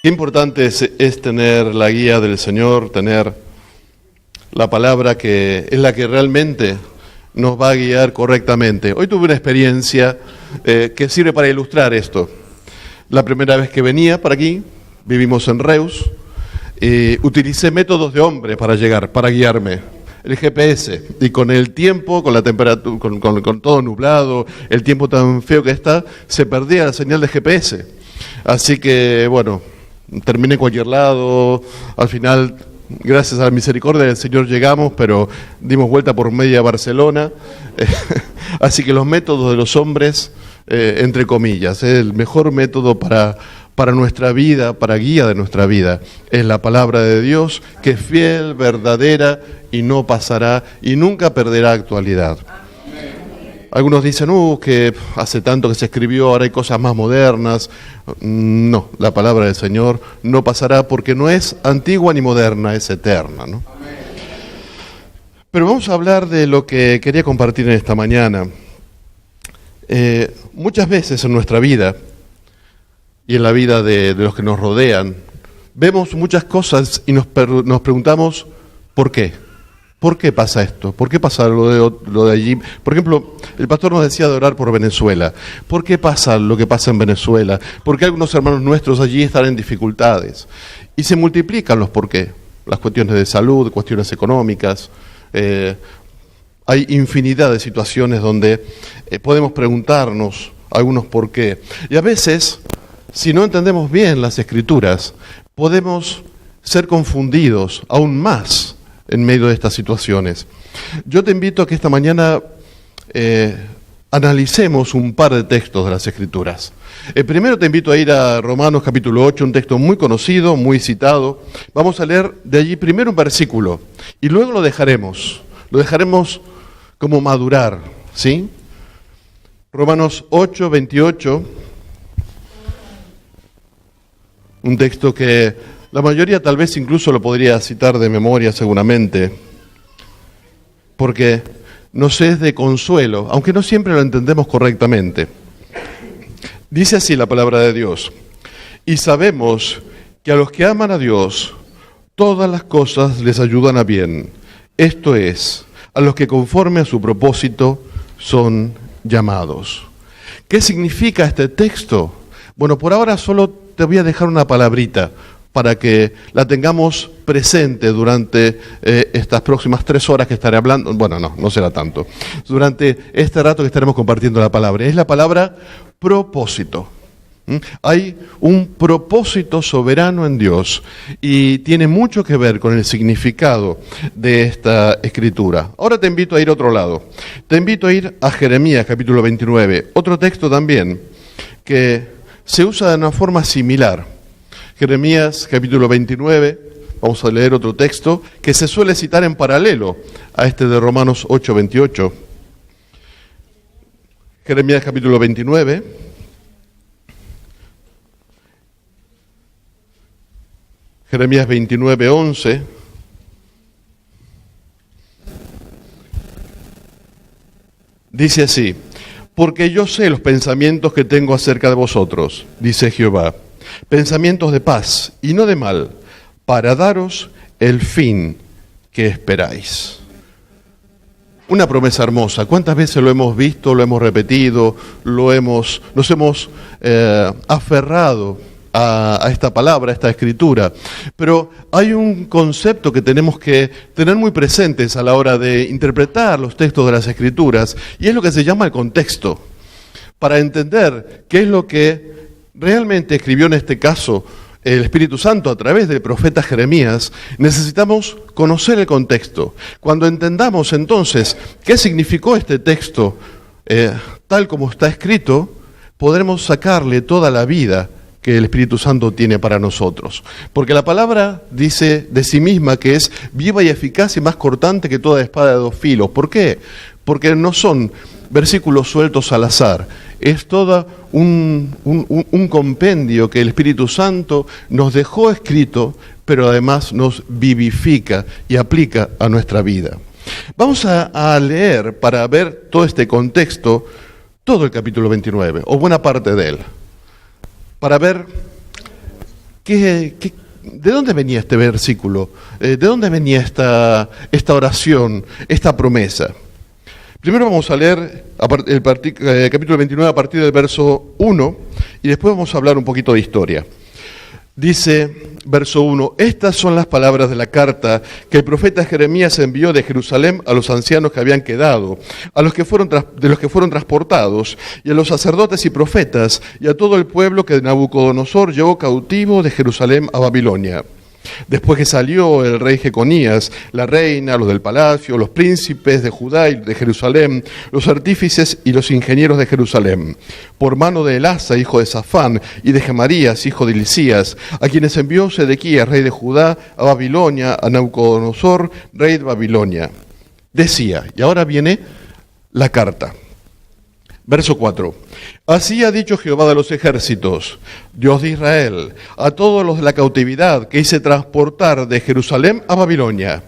Qué importante es tener la guía del Señor, tener la palabra que es la que realmente nos va a guiar correctamente. Hoy tuve una experiencia que sirve para ilustrar esto. La primera vez que venía para aquí, vivimos en Reus, utilicé métodos de hombre para llegar, para guiarme. El GPS, y con el tiempo, con la temperatura, con todo nublado, el tiempo tan feo que está, se perdía la señal de GPS. Así que, bueno, terminé en cualquier lado, al final, gracias a la misericordia del Señor llegamos, pero dimos vuelta por media Barcelona. Así que los métodos de los hombres, entre comillas, el mejor método para nuestra vida, para guía de nuestra vida, es la palabra de Dios, que es fiel, verdadera y no pasará y nunca perderá actualidad. Algunos dicen, que hace tanto que se escribió, ahora hay cosas más modernas. No, la palabra del Señor no pasará porque no es antigua ni moderna, es eterna, ¿no? Pero vamos a hablar de lo que quería compartir en esta mañana. Muchas veces en nuestra vida y en la vida de los que nos rodean, vemos muchas cosas y nos preguntamos, ¿por qué? ¿Por qué pasa esto? ¿Por qué pasa lo de allí? Por ejemplo, el pastor nos decía de orar por Venezuela. ¿Por qué pasa lo que pasa en Venezuela? ¿Por qué algunos hermanos nuestros allí están en dificultades? Y se multiplican los por qué. Las cuestiones de salud, cuestiones económicas. Hay infinidad de situaciones donde podemos preguntarnos algunos por qué. Y a veces, si no entendemos bien las Escrituras, podemos ser confundidos aún más en medio de estas situaciones. Yo te invito a que esta mañana analicemos un par de textos de las Escrituras. Primero te invito a ir a Romanos capítulo 8, un texto muy conocido, muy citado. Vamos a leer de allí primero un versículo y luego lo dejaremos como madurar, ¿sí? Romanos 8, 28, un texto que la mayoría tal vez incluso lo podría citar de memoria seguramente, porque nos es de consuelo, aunque no siempre lo entendemos correctamente. Dice así la palabra de Dios: y sabemos que a los que aman a Dios, todas las cosas les ayudan a bien, esto es, a los que conforme a su propósito son llamados. ¿Qué significa este texto? Bueno, por ahora solo te voy a dejar una palabrita, para que la tengamos presente durante estas próximas 3 horas que estaré hablando. Bueno, no será tanto. Durante este rato que estaremos compartiendo la palabra. Es la palabra propósito. Hay un propósito soberano en Dios y tiene mucho que ver con el significado de esta escritura. Ahora te invito a ir a otro lado. Te invito a ir a Jeremías capítulo 29. Otro texto también que se usa de una forma similar. Jeremías capítulo 29, vamos a leer otro texto que se suele citar en paralelo a este de Romanos 8, 28. Jeremías capítulo 29. Jeremías 29, 11. Dice así: porque yo sé los pensamientos que tengo acerca de vosotros, dice Jehová, pensamientos de paz y no de mal, para daros el fin que esperáis. Una promesa hermosa. ¿Cuántas veces lo hemos visto, lo hemos repetido, nos hemos aferrado a esta palabra, a esta escritura? Pero hay un concepto que tenemos que tener muy presentes a la hora de interpretar los textos de las escrituras, y es lo que se llama el contexto. Para entender qué es lo que realmente escribió en este caso el Espíritu Santo a través del profeta Jeremías, necesitamos conocer el contexto. Cuando entendamos entonces qué significó este texto tal como está escrito, podremos sacarle toda la vida que el Espíritu Santo tiene para nosotros. Porque la palabra dice de sí misma que es viva y eficaz y más cortante que toda espada de 2 filos. ¿Por qué? Porque no son versículos sueltos al azar. Es todo un compendio que el Espíritu Santo nos dejó escrito, pero además nos vivifica y aplica a nuestra vida. Vamos a leer, para ver todo este contexto, todo el capítulo 29, o buena parte de él, para ver ¿De dónde venía este versículo? ¿De dónde venía esta oración, esta promesa? Primero vamos a leer el capítulo 29 a partir del verso 1 y después vamos a hablar un poquito de historia. Dice, verso 1, estas son las palabras de la carta que el profeta Jeremías envió de Jerusalén a los ancianos que habían quedado, de los que fueron transportados, y a los sacerdotes y profetas, y a todo el pueblo que Nabucodonosor llevó cautivo de Jerusalén a Babilonia. Después que salió el rey Jeconías, la reina, los del palacio, los príncipes de Judá y de Jerusalén, los artífices y los ingenieros de Jerusalén, por mano de Elasa, hijo de Safán, y de Gemarías, hijo de Hilcías, a quienes envió Sedequías, rey de Judá, a Babilonia, a Nabucodonosor, rey de Babilonia. Decía, y ahora viene la carta. Verso 4. Así ha dicho Jehová de los ejércitos, Dios de Israel, a todos los de la cautividad que hice transportar de Jerusalén a Babilonia.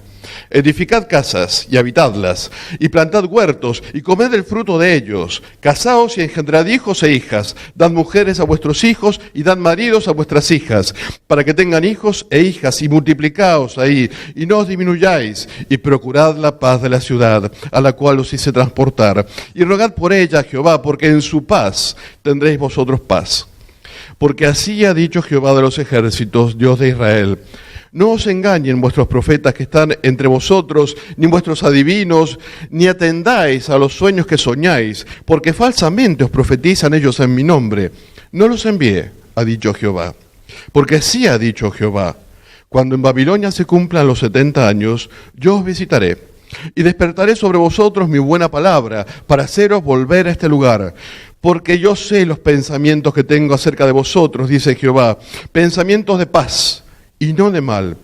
Edificad casas y habitadlas, y plantad huertos y comed el fruto de ellos. Casaos y engendrad hijos e hijas, dad mujeres a vuestros hijos y dad maridos a vuestras hijas, para que tengan hijos e hijas, y multiplicaos ahí, y no os disminuyáis, y procurad la paz de la ciudad, a la cual os hice transportar, y rogad por ella a Jehová, porque en su paz tendréis vosotros paz. Porque así ha dicho Jehová de los ejércitos, Dios de Israel: no os engañen vuestros profetas que están entre vosotros, ni vuestros adivinos, ni atendáis a los sueños que soñáis, porque falsamente os profetizan ellos en mi nombre. No los envié, ha dicho Jehová. Porque así ha dicho Jehová: cuando en Babilonia se cumplan los 70 años, yo os visitaré, y despertaré sobre vosotros mi buena palabra, para haceros volver a este lugar. Porque yo sé los pensamientos que tengo acerca de vosotros, dice Jehová, pensamientos de paz y no de mal,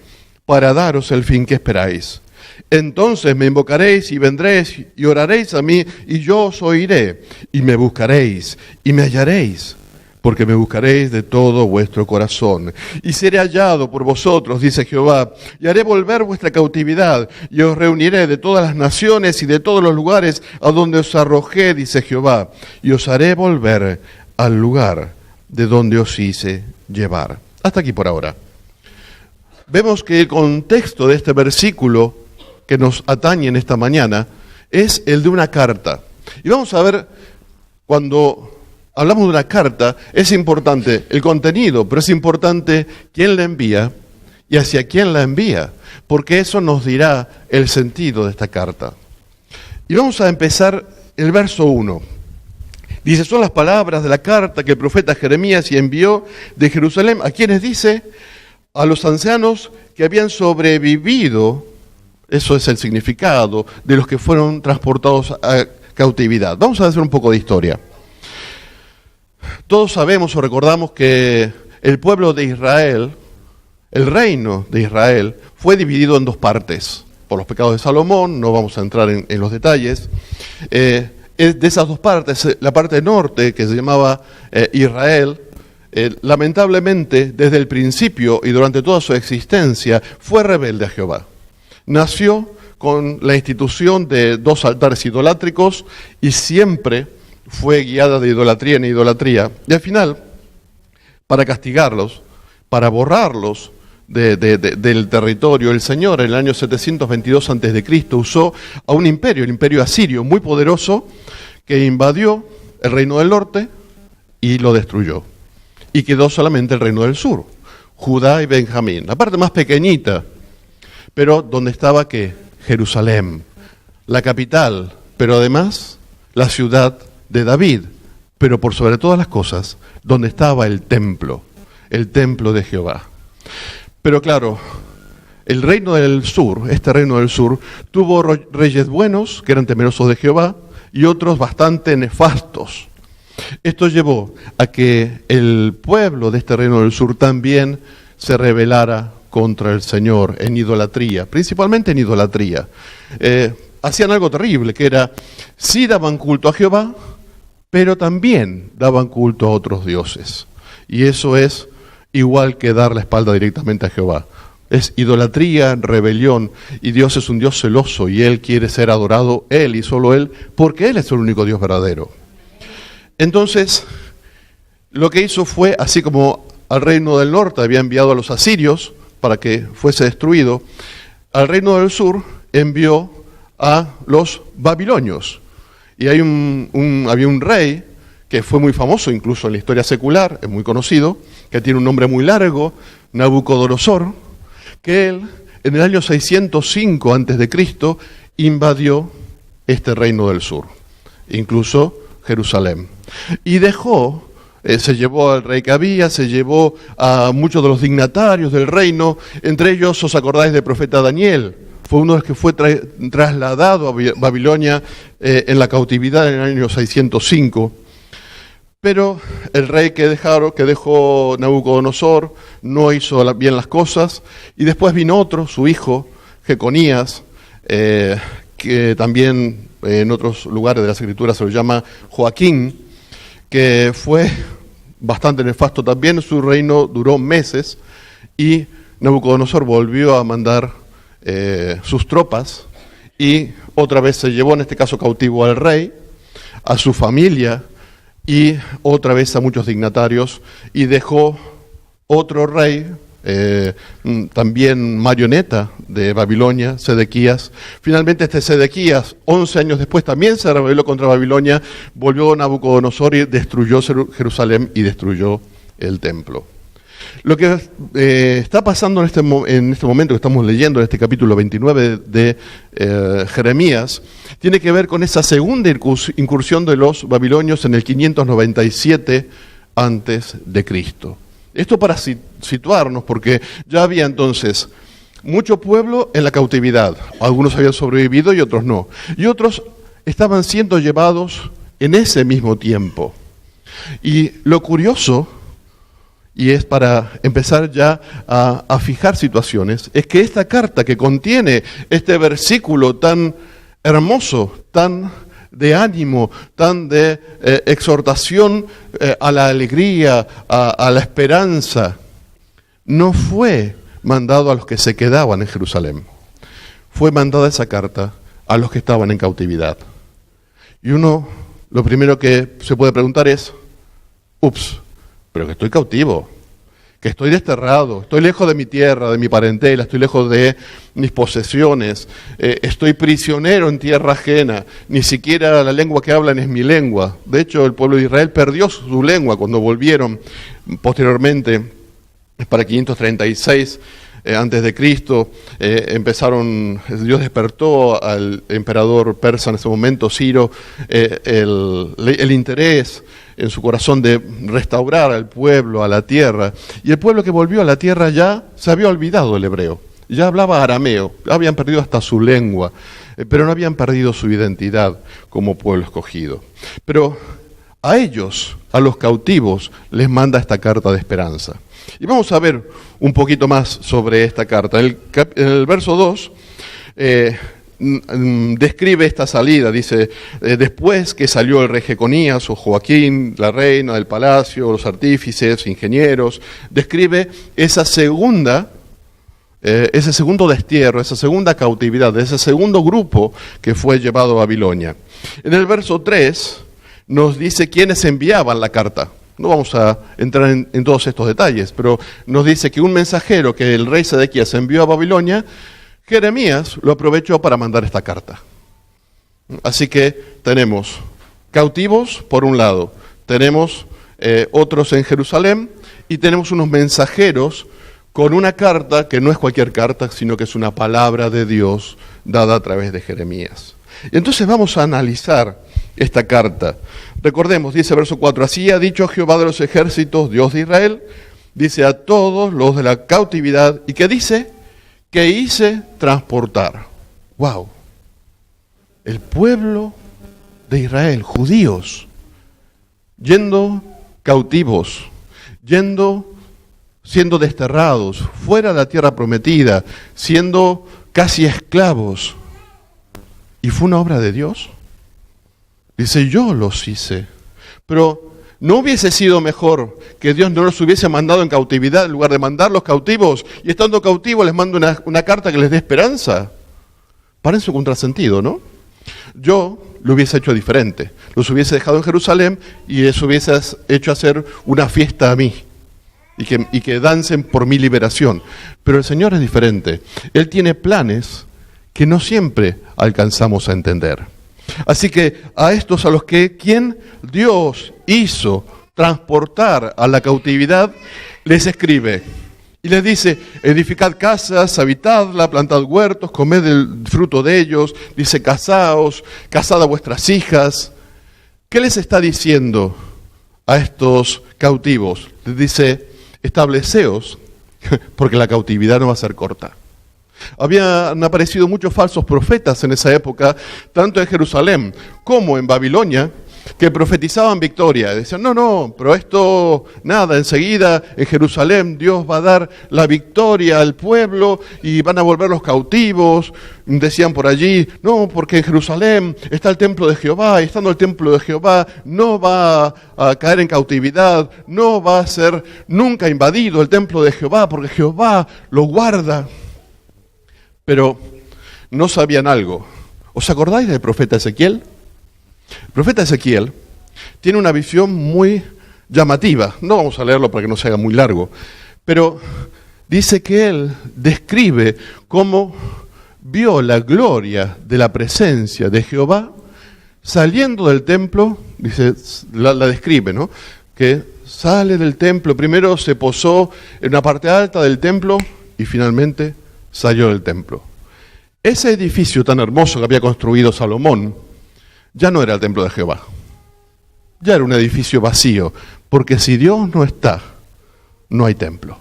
para daros el fin que esperáis. Entonces me invocaréis y vendréis y oraréis a mí, y yo os oiré, y me buscaréis y me hallaréis, porque me buscaréis de todo vuestro corazón. Y seré hallado por vosotros, dice Jehová, y haré volver vuestra cautividad, y os reuniré de todas las naciones y de todos los lugares a donde os arrojé, dice Jehová, y os haré volver al lugar de donde os hice llevar. Hasta aquí por ahora. Vemos que el contexto de este versículo que nos atañe en esta mañana es el de una carta. Y vamos a ver, cuando hablamos de una carta, es importante el contenido, pero es importante quién la envía y hacia quién la envía, porque eso nos dirá el sentido de esta carta. Y vamos a empezar el verso 1. Dice, son las palabras de la carta que el profeta Jeremías envió de Jerusalén. ¿A quiénes dice? A los ancianos que habían sobrevivido, eso es el significado, de los que fueron transportados a cautividad. Vamos a hacer un poco de historia. Todos sabemos o recordamos que el pueblo de Israel, el reino de Israel, fue dividido en dos partes. Por los pecados de Salomón, no vamos a entrar en los detalles. De esas dos partes, la parte norte, que se llamaba Israel, lamentablemente, desde el principio y durante toda su existencia, fue rebelde a Jehová. Nació con la institución de dos altares idolátricos y siempre fue guiada de idolatría en idolatría. Y al final, para castigarlos, para borrarlos del territorio, el Señor en el año 722 a.C. usó a un imperio, el imperio asirio, muy poderoso, que invadió el reino del norte y lo destruyó. Y quedó solamente el reino del sur, Judá y Benjamín, la parte más pequeñita, pero donde estaba ¿qué? Jerusalén, la capital, pero además la ciudad de David, pero por sobre todas las cosas, donde estaba el templo de Jehová. Pero claro, el reino del sur, este reino del sur, tuvo reyes buenos, que eran temerosos de Jehová, y otros bastante nefastos. Esto llevó a que el pueblo de este reino del sur también se rebelara contra el Señor en idolatría, principalmente en idolatría. Hacían algo terrible, que era, sí daban culto a Jehová, pero también daban culto a otros dioses. Y eso es igual que dar la espalda directamente a Jehová. Es idolatría, rebelión, y Dios es un Dios celoso, y Él quiere ser adorado, Él y solo Él, porque Él es el único Dios verdadero. Entonces, lo que hizo fue, así como al reino del norte había enviado a los asirios para que fuese destruido, al reino del sur envió a los babilonios. Y había un rey que fue muy famoso incluso en la historia secular, es muy conocido, que tiene un nombre muy largo, Nabucodonosor, que él en el año 605 a.C. invadió este reino del sur, incluso Jerusalén. Y dejó, se llevó al rey que había, se llevó a muchos de los dignatarios del reino, entre ellos, ¿os acordáis del profeta Daniel? Fue uno de los que fue trasladado a Babilonia en la cautividad en el año 605. Pero el rey que dejó Nabucodonosor no hizo bien las cosas, y después vino otro, su hijo, Jeconías, que también en otros lugares de las Escrituras se lo llama Joaquín, que fue bastante nefasto también. Su reino duró meses y Nabucodonosor volvió a mandar sus tropas y otra vez se llevó, en este caso cautivo, al rey, a su familia y otra vez a muchos dignatarios, y dejó otro rey, también marioneta de Babilonia, Sedequías. Finalmente este Sedequías, 11 años después, también se rebeló contra Babilonia, volvió a Nabucodonosor y destruyó Jerusalén y destruyó el templo. Lo que está pasando en este momento que estamos leyendo, en este capítulo 29 de Jeremías, tiene que ver con esa segunda incursión de los babilonios en el 597 antes de Cristo. Esto para situarnos, porque ya había entonces mucho pueblo en la cautividad. Algunos habían sobrevivido y otros no. Y otros estaban siendo llevados en ese mismo tiempo. Y lo curioso, y es para empezar ya a fijar situaciones, es que esta carta que contiene este versículo tan hermoso, tan de ánimo, tan de exhortación a la alegría, a la esperanza, no fue mandado a los que se quedaban en Jerusalén. Fue mandada esa carta a los que estaban en cautividad. Y uno, lo primero que se puede preguntar es, pero que estoy cautivo, que estoy desterrado, estoy lejos de mi tierra, de mi parentela, estoy lejos de mis posesiones, estoy prisionero en tierra ajena, ni siquiera la lengua que hablan es mi lengua. De hecho, el pueblo de Israel perdió su lengua cuando volvieron posteriormente, para 536 antes de Cristo, Dios despertó al emperador persa en ese momento, Ciro, el interés en su corazón de restaurar al pueblo, a la tierra. Y el pueblo que volvió a la tierra ya se había olvidado el hebreo, ya hablaba arameo, habían perdido hasta su lengua, pero no habían perdido su identidad como pueblo escogido. Pero a ellos, a los cautivos, les manda esta carta de esperanza. Y vamos a ver un poquito más sobre esta carta. En el verso 2 describe esta salida, dice, después que salió el rey Jeconías o Joaquín, la reina del palacio, los artífices, ingenieros, describe ese segundo destierro, esa segunda cautividad, ese segundo grupo que fue llevado a Babilonia. En el verso 3 nos dice quiénes enviaban la carta. No vamos a entrar en todos estos detalles, pero nos dice que un mensajero que el rey Sedequías envió a Babilonia, Jeremías lo aprovechó para mandar esta carta. Así que tenemos cautivos por un lado, tenemos otros en Jerusalén y tenemos unos mensajeros con una carta que no es cualquier carta, sino que es una palabra de Dios dada a través de Jeremías. Y entonces vamos a analizar esta carta. Recordemos, dice verso 4, así ha dicho Jehová de los ejércitos, Dios de Israel, dice a todos los de la cautividad, ¿y qué dice? Que hice transportar. ¡Wow! El pueblo de Israel, judíos, yendo cautivos, siendo desterrados, fuera de la tierra prometida, siendo casi esclavos. ¿Y fue una obra de Dios? Dice, yo los hice. Pero ¿no hubiese sido mejor que Dios no los hubiese mandado en cautividad en lugar de mandarlos cautivos y estando cautivos les mando una carta que les dé esperanza? Parece un contrasentido, ¿no? Yo lo hubiese hecho diferente. Los hubiese dejado en Jerusalén y les hubiese hecho hacer una fiesta a mí. y que dancen por mi liberación. Pero el Señor es diferente. Él tiene planes que no siempre alcanzamos a entender. Así que a estos a los que quien Dios hizo transportar a la cautividad, les escribe y les dice: edificad casas, habitadla, plantad huertos, comed el fruto de ellos. Dice: casaos, casad a vuestras hijas. ¿Qué les está diciendo a estos cautivos? Les dice: estableceos, porque la cautividad no va a ser corta. Habían aparecido muchos falsos profetas en esa época, tanto en Jerusalén como en Babilonia, que profetizaban victoria. Decían: no, pero esto, nada, enseguida en Jerusalén Dios va a dar la victoria al pueblo y van a volver los cautivos. Decían por allí: no, porque en Jerusalén está el templo de Jehová, y estando el templo de Jehová no va a caer en cautividad, no va a ser nunca invadido el templo de Jehová, porque Jehová lo guarda. Pero no sabían algo. ¿Os acordáis del profeta Ezequiel? El profeta Ezequiel tiene una visión muy llamativa. No vamos a leerlo para que no se haga muy largo. Pero dice que él describe cómo vio la gloria de la presencia de Jehová saliendo del templo. Dice, la describe, ¿no? Que sale del templo, primero se posó en una parte alta del templo y finalmente salió del templo. Ese edificio tan hermoso que había construido Salomón ya no era el templo de Jehová. Ya era un edificio vacío, porque si Dios no está, no hay templo.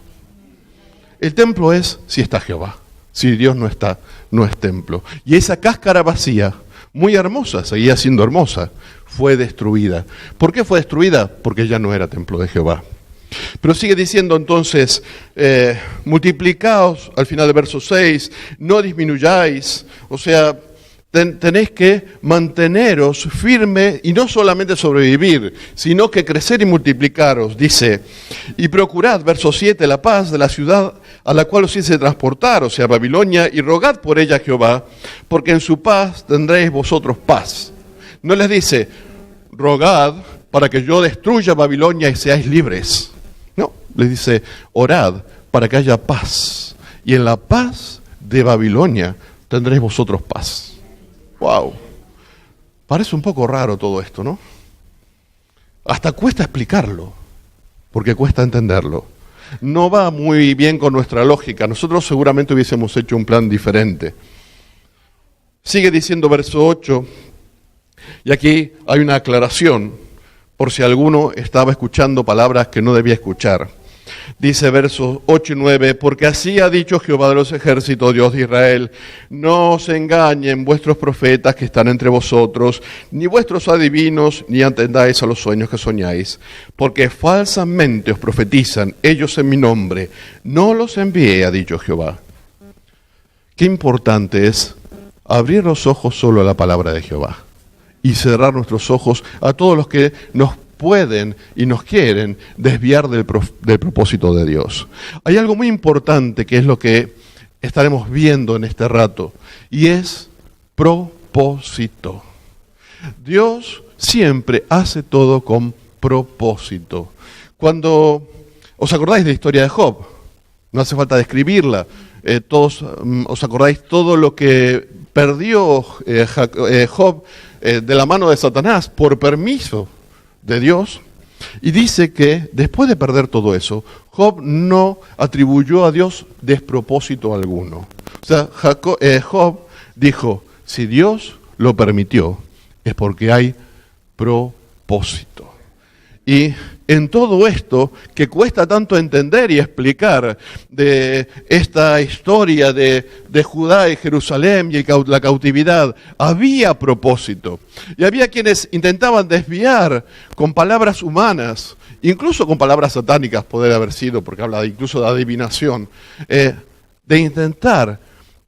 El templo es si está Jehová. Si Dios no está, no es templo. Y esa cáscara vacía, muy hermosa, seguía siendo hermosa, fue destruida. ¿Por qué fue destruida? Porque ya no era templo de Jehová. Pero sigue diciendo entonces: multiplicaos, al final del verso 6, no disminuyáis. O sea, tenéis que manteneros firme y no solamente sobrevivir, sino que crecer y multiplicaros. Dice: y procurad, verso 7, la paz de la ciudad a la cual os hice transportar, o sea, Babilonia, y rogad por ella a Jehová, porque en su paz tendréis vosotros paz. No les dice: rogad para que yo destruya Babilonia y seáis libres. No, les dice: orad para que haya paz, y en la paz de Babilonia tendréis vosotros paz. ¡Wow! Parece un poco raro todo esto, ¿no? Hasta cuesta explicarlo, porque cuesta entenderlo. No va muy bien con nuestra lógica. Nosotros seguramente hubiésemos hecho un plan diferente. Sigue diciendo verso 8, y aquí hay una aclaración, por si alguno estaba escuchando palabras que no debía escuchar. Dice versos 8 y 9, porque así ha dicho Jehová de los ejércitos, Dios de Israel: no os engañen vuestros profetas que están entre vosotros, ni vuestros adivinos, ni atendáis a los sueños que soñáis, porque falsamente os profetizan ellos en mi nombre. No los envié, ha dicho Jehová. Qué importante es abrir los ojos solo a la palabra de Jehová y cerrar nuestros ojos a todos los que nos pueden y nos quieren desviar del propósito de Dios. Hay algo muy importante que es lo que estaremos viendo en este rato, y es propósito. Dios siempre hace todo con propósito. Cuando os acordáis de la historia de Job, no hace falta describirla, todos os acordáis todo lo que perdió Job de la mano de Satanás por permiso de Dios, y dice que después de perder todo eso, Job no atribuyó a Dios despropósito alguno. O sea, Job dijo: si Dios lo permitió, es porque hay propósito. Y en todo esto, que cuesta tanto entender y explicar, de esta historia de Judá y Jerusalén y la cautividad, había propósito. Y había quienes intentaban desviar con palabras humanas, incluso con palabras satánicas poder haber sido, porque habla incluso de adivinación, de intentar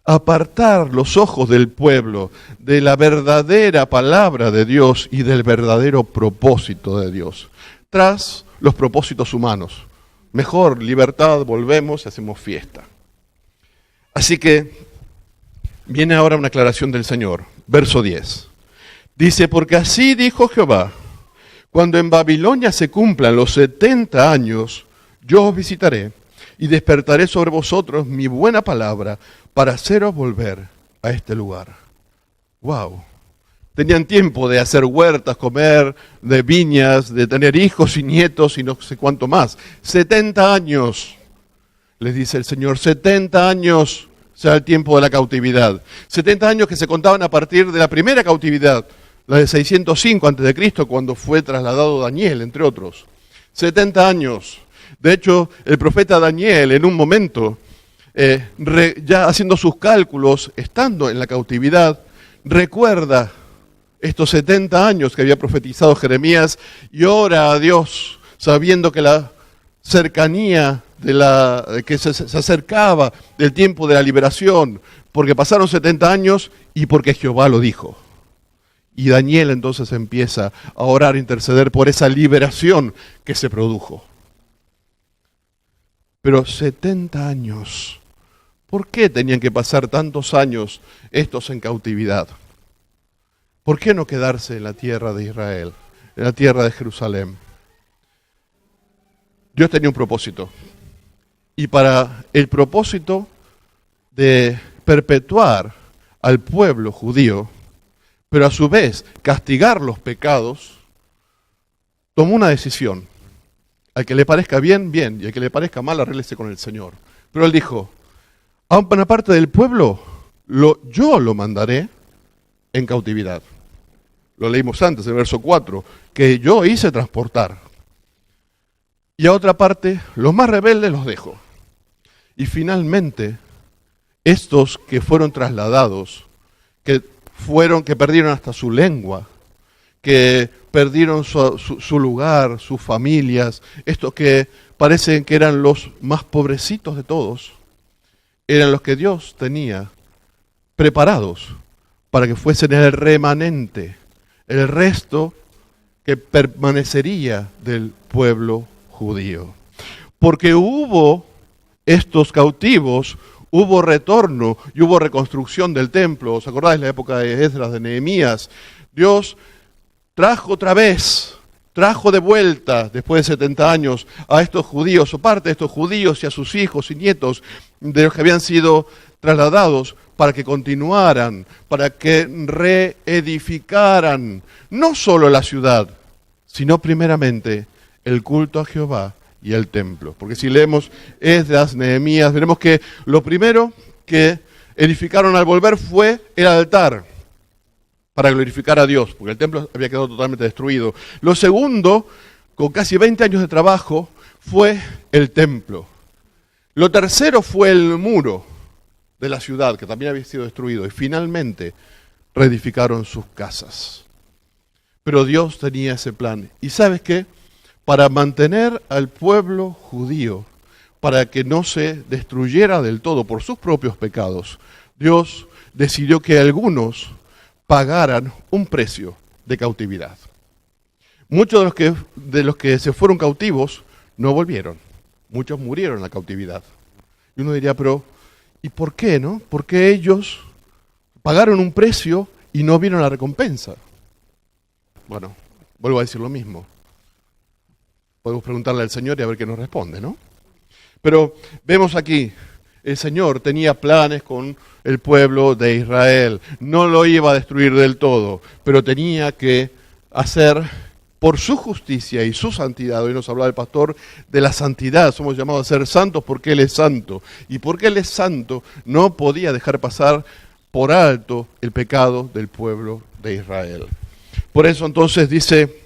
apartar los ojos del pueblo de la verdadera palabra de Dios y del verdadero propósito de Dios, tras los propósitos humanos. Mejor libertad, volvemos y hacemos fiesta. Así que viene ahora una aclaración del Señor. Verso 10. Dice: porque así dijo Jehová: cuando en Babilonia se cumplan los 70 años, yo os visitaré y despertaré sobre vosotros mi buena palabra para haceros volver a este lugar. ¡Wow! Tenían tiempo de hacer huertas, comer de viñas, de tener hijos y nietos y no sé cuánto más. 70 años, les dice el Señor, 70 años será el tiempo de la cautividad. 70 años que se contaban a partir de la primera cautividad, la de 605 a.C., cuando fue trasladado Daniel, entre otros. 70 años. De hecho, el profeta Daniel, en un momento, ya haciendo sus cálculos, estando en la cautividad, recuerda estos 70 años que había profetizado Jeremías y ora a Dios, sabiendo que la cercanía que se acercaba del tiempo de la liberación, porque pasaron 70 años y porque Jehová lo dijo. Y Daniel entonces empieza a orar, a interceder por esa liberación que se produjo. Pero 70 años, ¿por qué tenían que pasar tantos años estos en cautividad? ¿Por qué no quedarse en la tierra de Israel, en la tierra de Jerusalén? Dios tenía un propósito. Y para el propósito de perpetuar al pueblo judío, pero a su vez castigar los pecados, tomó una decisión. Al que le parezca bien, bien, y al que le parezca mal, arréglese con el Señor. Pero él dijo, a una parte del pueblo, yo lo mandaré en cautividad. Lo leímos antes, el verso 4, que yo hice transportar. Y a otra parte, los más rebeldes los dejo. Y finalmente, estos que fueron trasladados, que perdieron hasta su lengua, que perdieron su lugar, sus familias, estos que parecen que eran los más pobrecitos de todos, eran los que Dios tenía preparados para que fuesen el remanente, el resto que permanecería del pueblo judío. Porque hubo estos cautivos, hubo retorno y hubo reconstrucción del templo. ¿Os acordáis la época de Esdras, de Nehemías? Dios trajo de vuelta, después de 70 años, a estos judíos, o parte de estos judíos y a sus hijos y nietos, de los que habían sido trasladados, para que continuaran, para que reedificaran, no solo la ciudad, sino primeramente el culto a Jehová y el templo. Porque si leemos Esdras, Nehemías, veremos que lo primero que edificaron al volver fue el altar, para glorificar a Dios, porque el templo había quedado totalmente destruido. Lo segundo, con casi 20 años de trabajo, fue el templo. Lo tercero fue el muro de la ciudad, que también había sido destruido. Y finalmente, reedificaron sus casas. Pero Dios tenía ese plan. ¿Y sabes qué? Para mantener al pueblo judío, para que no se destruyera del todo por sus propios pecados, Dios decidió que algunos pagaran un precio de cautividad. Muchos de los que se fueron cautivos no volvieron. Muchos murieron en la cautividad. Y uno diría, pero ¿y por qué, no? ¿Por qué ellos pagaron un precio y no vieron la recompensa? Bueno, vuelvo a decir lo mismo. Podemos preguntarle al Señor y a ver qué nos responde, ¿no? Pero vemos aquí, el Señor tenía planes con el pueblo de Israel. No lo iba a destruir del todo, pero tenía que hacer por su justicia y su santidad. Hoy nos hablaba el pastor de la santidad. Somos llamados a ser santos porque Él es santo. Y porque Él es santo, no podía dejar pasar por alto el pecado del pueblo de Israel. Por eso entonces dice,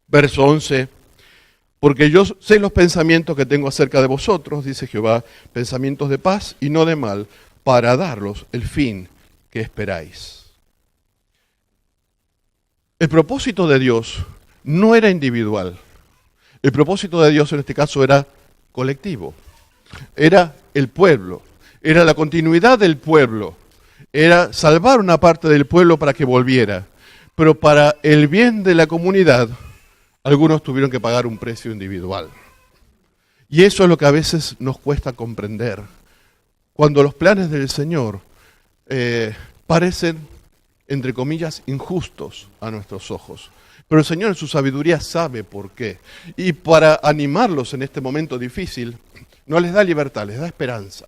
verso 11, porque yo sé los pensamientos que tengo acerca de vosotros, dice Jehová, pensamientos de paz y no de mal, para daros el fin que esperáis. El propósito de Dios no era individual. El propósito de Dios en este caso era colectivo. Era el pueblo, era la continuidad del pueblo, era salvar una parte del pueblo para que volviera. Pero para el bien de la comunidad, algunos tuvieron que pagar un precio individual. Y eso es lo que a veces nos cuesta comprender. Cuando los planes del Señor parecen, entre comillas, injustos a nuestros ojos. Pero el Señor en su sabiduría sabe por qué. Y para animarlos en este momento difícil, no les da libertad, les da esperanza.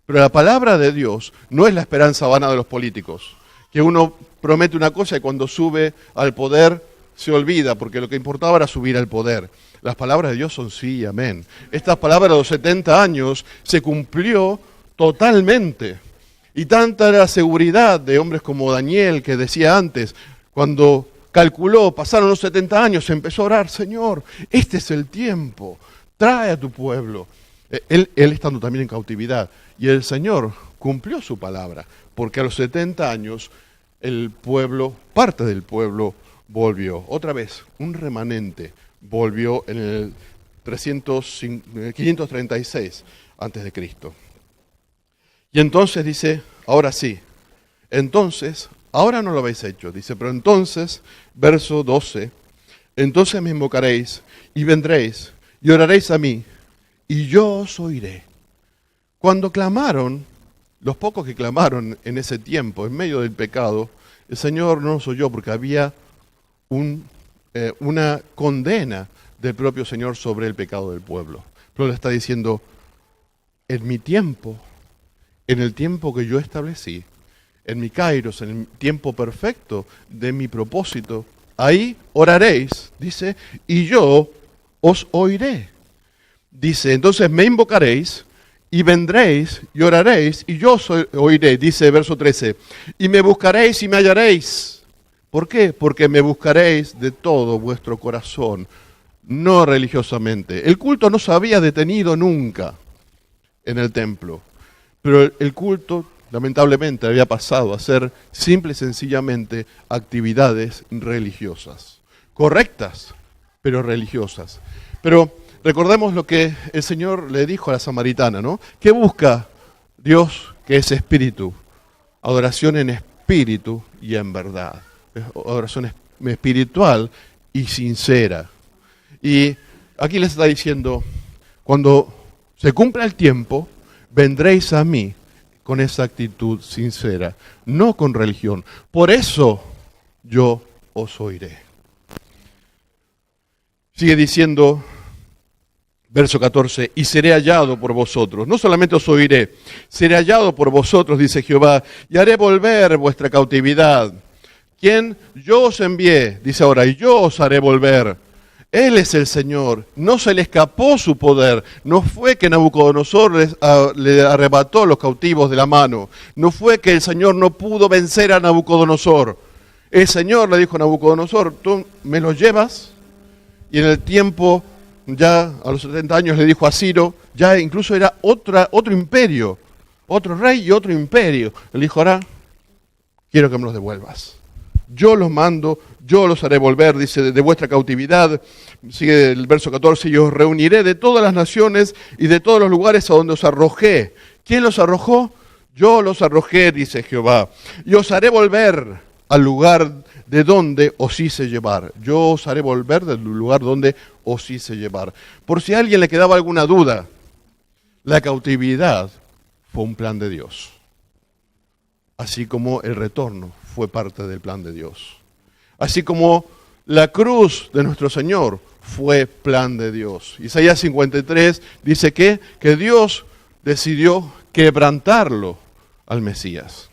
Pero la palabra de Dios no es la esperanza vana de los políticos, que uno promete una cosa y cuando sube al poder se olvida, porque lo que importaba era subir al poder. Las palabras de Dios son sí y amén. Estas palabras de los 70 años se cumplió totalmente. Y tanta era la seguridad de hombres como Daniel, que decía antes, cuando calculó, pasaron los 70 años, empezó a orar, Señor, este es el tiempo, trae a tu pueblo. Él estando también en cautividad. Y el Señor cumplió su palabra, porque a los 70 años el pueblo, parte del pueblo, volvió. Otra vez, un remanente volvió en el 536 antes de Cristo. Y entonces dice, ahora sí, entonces, ahora no lo habéis hecho, dice, pero entonces, verso 12, entonces me invocaréis y vendréis y oraréis a mí y yo os oiré. Cuando clamaron, los pocos que clamaron en ese tiempo, en medio del pecado, el Señor no los oyó porque había una condena del propio Señor sobre el pecado del pueblo. Pero le está diciendo, en mi tiempo, en el tiempo que yo establecí, en mi kairos, en el tiempo perfecto de mi propósito, ahí oraréis, dice, y yo os oiré. Dice, entonces me invocaréis y vendréis y oraréis y yo os oiré, dice verso 13, y me buscaréis y me hallaréis. ¿Por qué? Porque me buscaréis de todo vuestro corazón, no religiosamente. El culto no se había detenido nunca en el templo, pero el culto lamentablemente había pasado a ser simple y sencillamente actividades religiosas, correctas, pero religiosas. Pero recordemos lo que el Señor le dijo a la samaritana, ¿no? ¿Qué busca Dios? Que es espíritu, adoración en espíritu y en verdad. Adoración espiritual y sincera. Y aquí les está diciendo, cuando se cumpla el tiempo, vendréis a mí con esa actitud sincera, no con religión. Por eso yo os oiré. Sigue diciendo, verso 14, y seré hallado por vosotros. No solamente os oiré, seré hallado por vosotros, dice Jehová, y haré volver vuestra cautividad. ¿Quién? Yo os envié, dice ahora, y yo os haré volver. Él es el Señor, no se le escapó su poder, no fue que Nabucodonosor le arrebató los cautivos de la mano, no fue que el Señor no pudo vencer a Nabucodonosor. El Señor le dijo a Nabucodonosor, tú me los llevas, y en el tiempo, ya a los 70 años le dijo a Ciro, ya incluso era otro imperio, otro rey y otro imperio. Le dijo, ahora quiero que me los devuelvas. Yo los mando, yo los haré volver, dice, de vuestra cautividad. Sigue el verso 14, y os reuniré de todas las naciones y de todos los lugares a donde os arrojé. ¿Quién los arrojó? Yo los arrojé, dice Jehová. Y os haré volver al lugar de donde os hice llevar. Yo os haré volver del lugar donde os hice llevar. Por si a alguien le quedaba alguna duda, la cautividad fue un plan de Dios. Así como el retorno fue parte del plan de Dios. Así como la cruz de nuestro Señor fue plan de Dios. Isaías 53 dice que Dios decidió quebrantarlo al Mesías.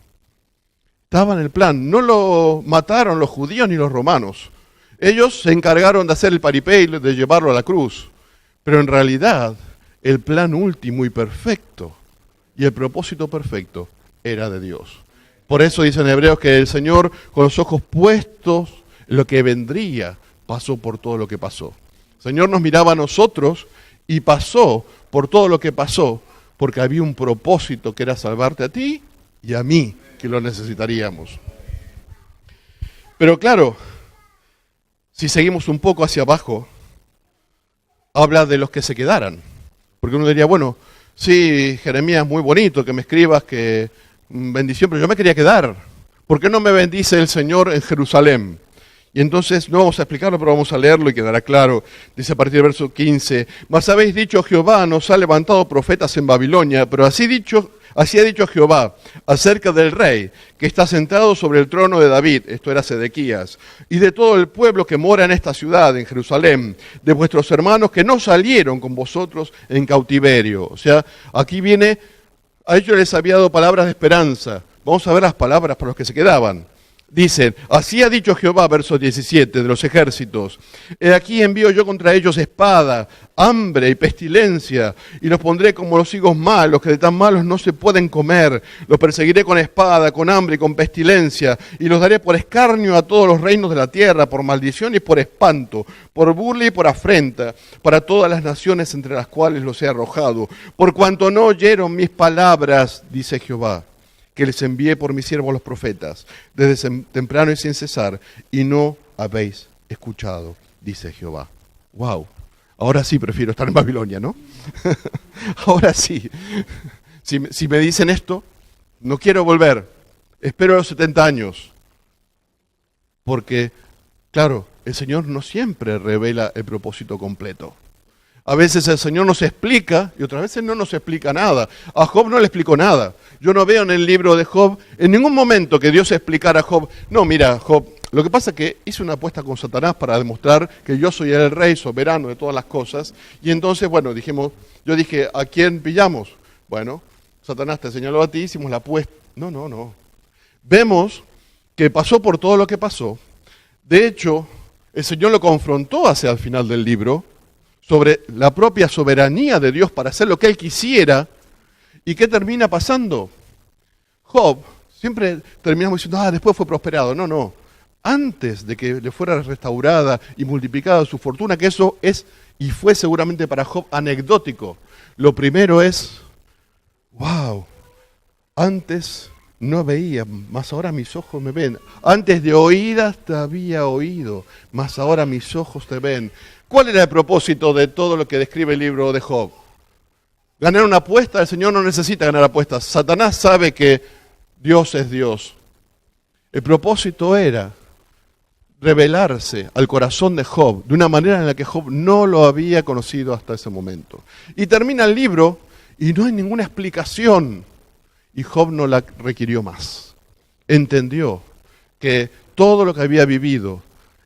Estaba en el plan. No lo mataron los judíos ni los romanos. Ellos se encargaron de hacer el paripé, de llevarlo a la cruz. Pero en realidad, el plan último y perfecto y el propósito perfecto era de Dios. Por eso dicen Hebreos que el Señor, con los ojos puestos en lo que vendría, pasó por todo lo que pasó. El Señor nos miraba a nosotros y pasó por todo lo que pasó, porque había un propósito que era salvarte a ti y a mí, que lo necesitaríamos. Pero claro, si seguimos un poco hacia abajo, habla de los que se quedaran. Porque uno diría, bueno, sí, Jeremías, muy bonito que me escribas, que bendición, pero yo me quería quedar. ¿Por qué no me bendice el Señor en Jerusalén? Y entonces no vamos a explicarlo, pero vamos a leerlo y quedará claro. Dice a partir del verso 15, mas habéis dicho, Jehová nos ha levantado profetas en Babilonia, pero así ha dicho Jehová acerca del rey que está sentado sobre el trono de David, esto era Sedequías, y de todo el pueblo que mora en esta ciudad, en Jerusalén, de vuestros hermanos que no salieron con vosotros en cautiverio. O sea, aquí viene, a ellos les había dado palabras de esperanza. Vamos a ver las palabras para los que se quedaban. Dicen, así ha dicho Jehová, verso 17, de los ejércitos, he aquí envío yo contra ellos espada, hambre y pestilencia, y los pondré como los higos malos, que de tan malos no se pueden comer, los perseguiré con espada, con hambre y con pestilencia, y los daré por escarnio a todos los reinos de la tierra, por maldición y por espanto, por burla y por afrenta, para todas las naciones entre las cuales los he arrojado, por cuanto no oyeron mis palabras, dice Jehová, que les envié por mis siervos los profetas, desde temprano y sin cesar, y no habéis escuchado, dice Jehová. ¡Wow! Ahora sí prefiero estar en Babilonia, ¿no? Ahora sí. Si me dicen esto, no quiero volver. Espero los 70 años. Porque, claro, el Señor no siempre revela el propósito completo. A veces el Señor nos explica y otras veces no nos explica nada. A Job no le explicó nada. Yo no veo en el libro de Job en ningún momento que Dios explicara a Job. No, mira, Job, lo que pasa es que hice una apuesta con Satanás para demostrar que yo soy el rey soberano de todas las cosas. Y entonces, bueno, yo dije, ¿a quién pillamos? Bueno, Satanás te señaló a ti, hicimos la apuesta. No. Vemos que pasó por todo lo que pasó. De hecho, el Señor lo confrontó hacia el final del libro sobre la propia soberanía de Dios para hacer lo que Él quisiera. ¿Y qué termina pasando? Job, siempre terminamos diciendo, después fue prosperado. No. Antes de que le fuera restaurada y multiplicada su fortuna, que eso es y fue seguramente para Job anecdótico. Lo primero es, wow, antes no veía, mas ahora mis ojos me ven. Antes de oídas te había oído, mas ahora mis ojos te ven. ¿Cuál era el propósito de todo lo que describe el libro de Job? Ganar una apuesta. El Señor no necesita ganar apuestas. Satanás sabe que Dios es Dios. El propósito era revelarse al corazón de Job de una manera en la que Job no lo había conocido hasta ese momento. Y termina el libro y no hay ninguna explicación. Y Job no la requirió más. Entendió que todo lo que había vivido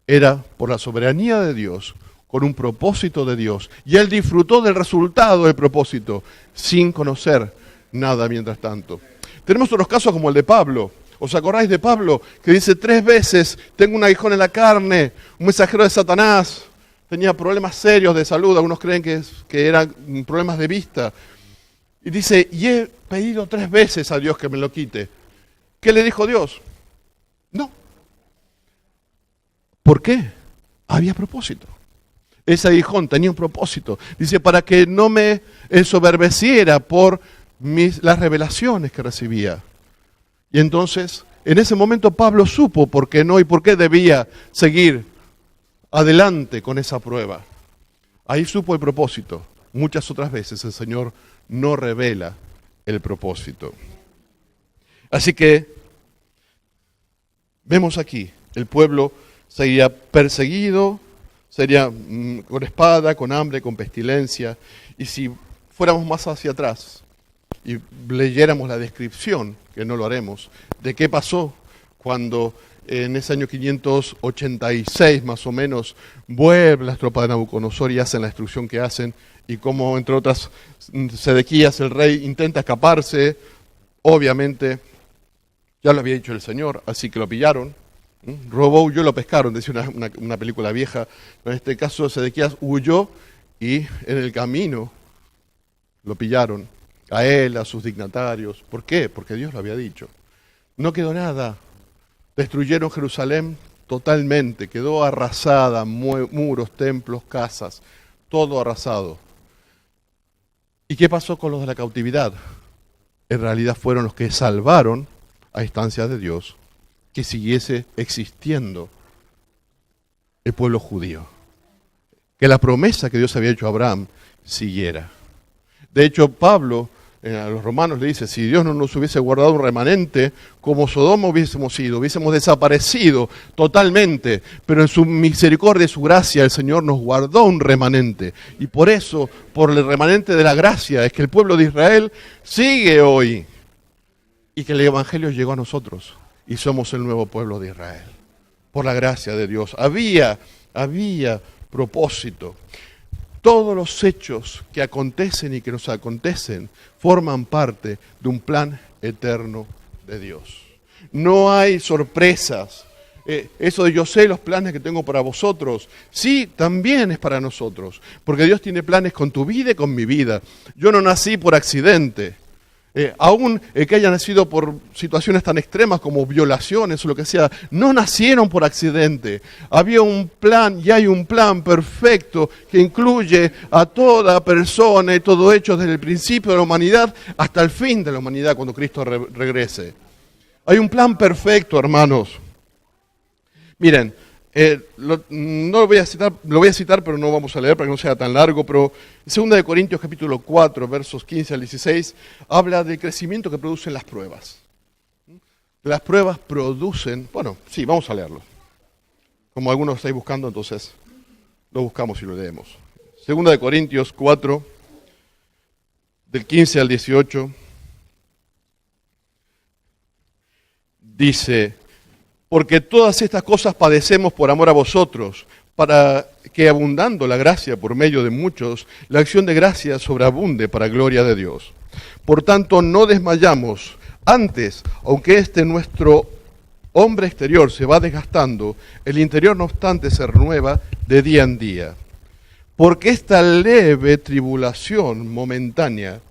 era por la soberanía de Dios, con un propósito de Dios. Y él disfrutó del resultado del propósito, sin conocer nada mientras tanto. Tenemos otros casos como el de Pablo. ¿Os acordáis de Pablo? Que dice 3 veces, tengo un aguijón en la carne, un mensajero de Satanás, tenía problemas serios de salud, algunos creen que eran problemas de vista. Y dice, y he pedido 3 veces a Dios que me lo quite. ¿Qué le dijo Dios? No. ¿Por qué? Había propósito. Ese aguijón tenía un propósito. Dice, para que no me ensoberbeciera por las revelaciones que recibía. Y entonces, en ese momento Pablo supo por qué no y por qué debía seguir adelante con esa prueba. Ahí supo el propósito. Muchas otras veces el Señor no revela el propósito. Así que, vemos aquí, el pueblo sería perseguido, sería con espada, con hambre, con pestilencia. Y si fuéramos más hacia atrás y leyéramos la descripción, que no lo haremos, de qué pasó cuando en ese año 586 más o menos vuelven las tropas de Nabucodonosor y hacen la destrucción que hacen, y como entre otras Sedequías, el rey, intenta escaparse. Obviamente ya lo había dicho el Señor, así que lo pillaron. Robó, huyó, lo pescaron, decía una película vieja. En este caso Sedequías huyó y en el camino lo pillaron, a él, a sus dignatarios. ¿Por qué? Porque Dios lo había dicho. No quedó nada. Destruyeron Jerusalén totalmente, quedó arrasada, muros, templos, casas, todo arrasado. ¿Y qué pasó con los de la cautividad? En realidad fueron los que salvaron a instancias de Dios que siguiese existiendo el pueblo judío. Que la promesa que Dios había hecho a Abraham siguiera. De hecho, Pablo a los romanos le dice, si Dios no nos hubiese guardado un remanente, como Sodoma hubiésemos desaparecido totalmente, pero en su misericordia y su gracia el Señor nos guardó un remanente. Y por eso, por el remanente de la gracia, es que el pueblo de Israel sigue hoy y que el Evangelio llegó a nosotros y somos el nuevo pueblo de Israel. Por la gracia de Dios. Había propósito. Todos los hechos que acontecen y que nos acontecen forman parte de un plan eterno de Dios. No hay sorpresas. Eso de yo sé los planes que tengo para vosotros, sí, también es para nosotros. Porque Dios tiene planes con tu vida y con mi vida. Yo no nací por accidente. Aún que haya nacido por situaciones tan extremas como violaciones o lo que sea, no nacieron por accidente. Había un plan y hay un plan perfecto que incluye a toda persona y todo hecho desde el principio de la humanidad hasta el fin de la humanidad cuando Cristo regrese. Hay un plan perfecto, hermanos. Miren, no lo voy a citar, pero no vamos a leer para que no sea tan largo, pero en 2 Corintios capítulo 4, versos 15 al 16, habla del crecimiento que producen las pruebas. Las pruebas producen, vamos a leerlo. Como algunos estáis buscando, entonces lo buscamos y lo leemos. 2 Corintios 4, del 15 al 18, dice: porque todas estas cosas padecemos por amor a vosotros, para que abundando la gracia por medio de muchos, la acción de gracia sobreabunde para gloria de Dios. Por tanto, no desmayamos. Antes, aunque nuestro hombre exterior se va desgastando, el interior no obstante se renueva de día en día. Porque esta leve tribulación momentánea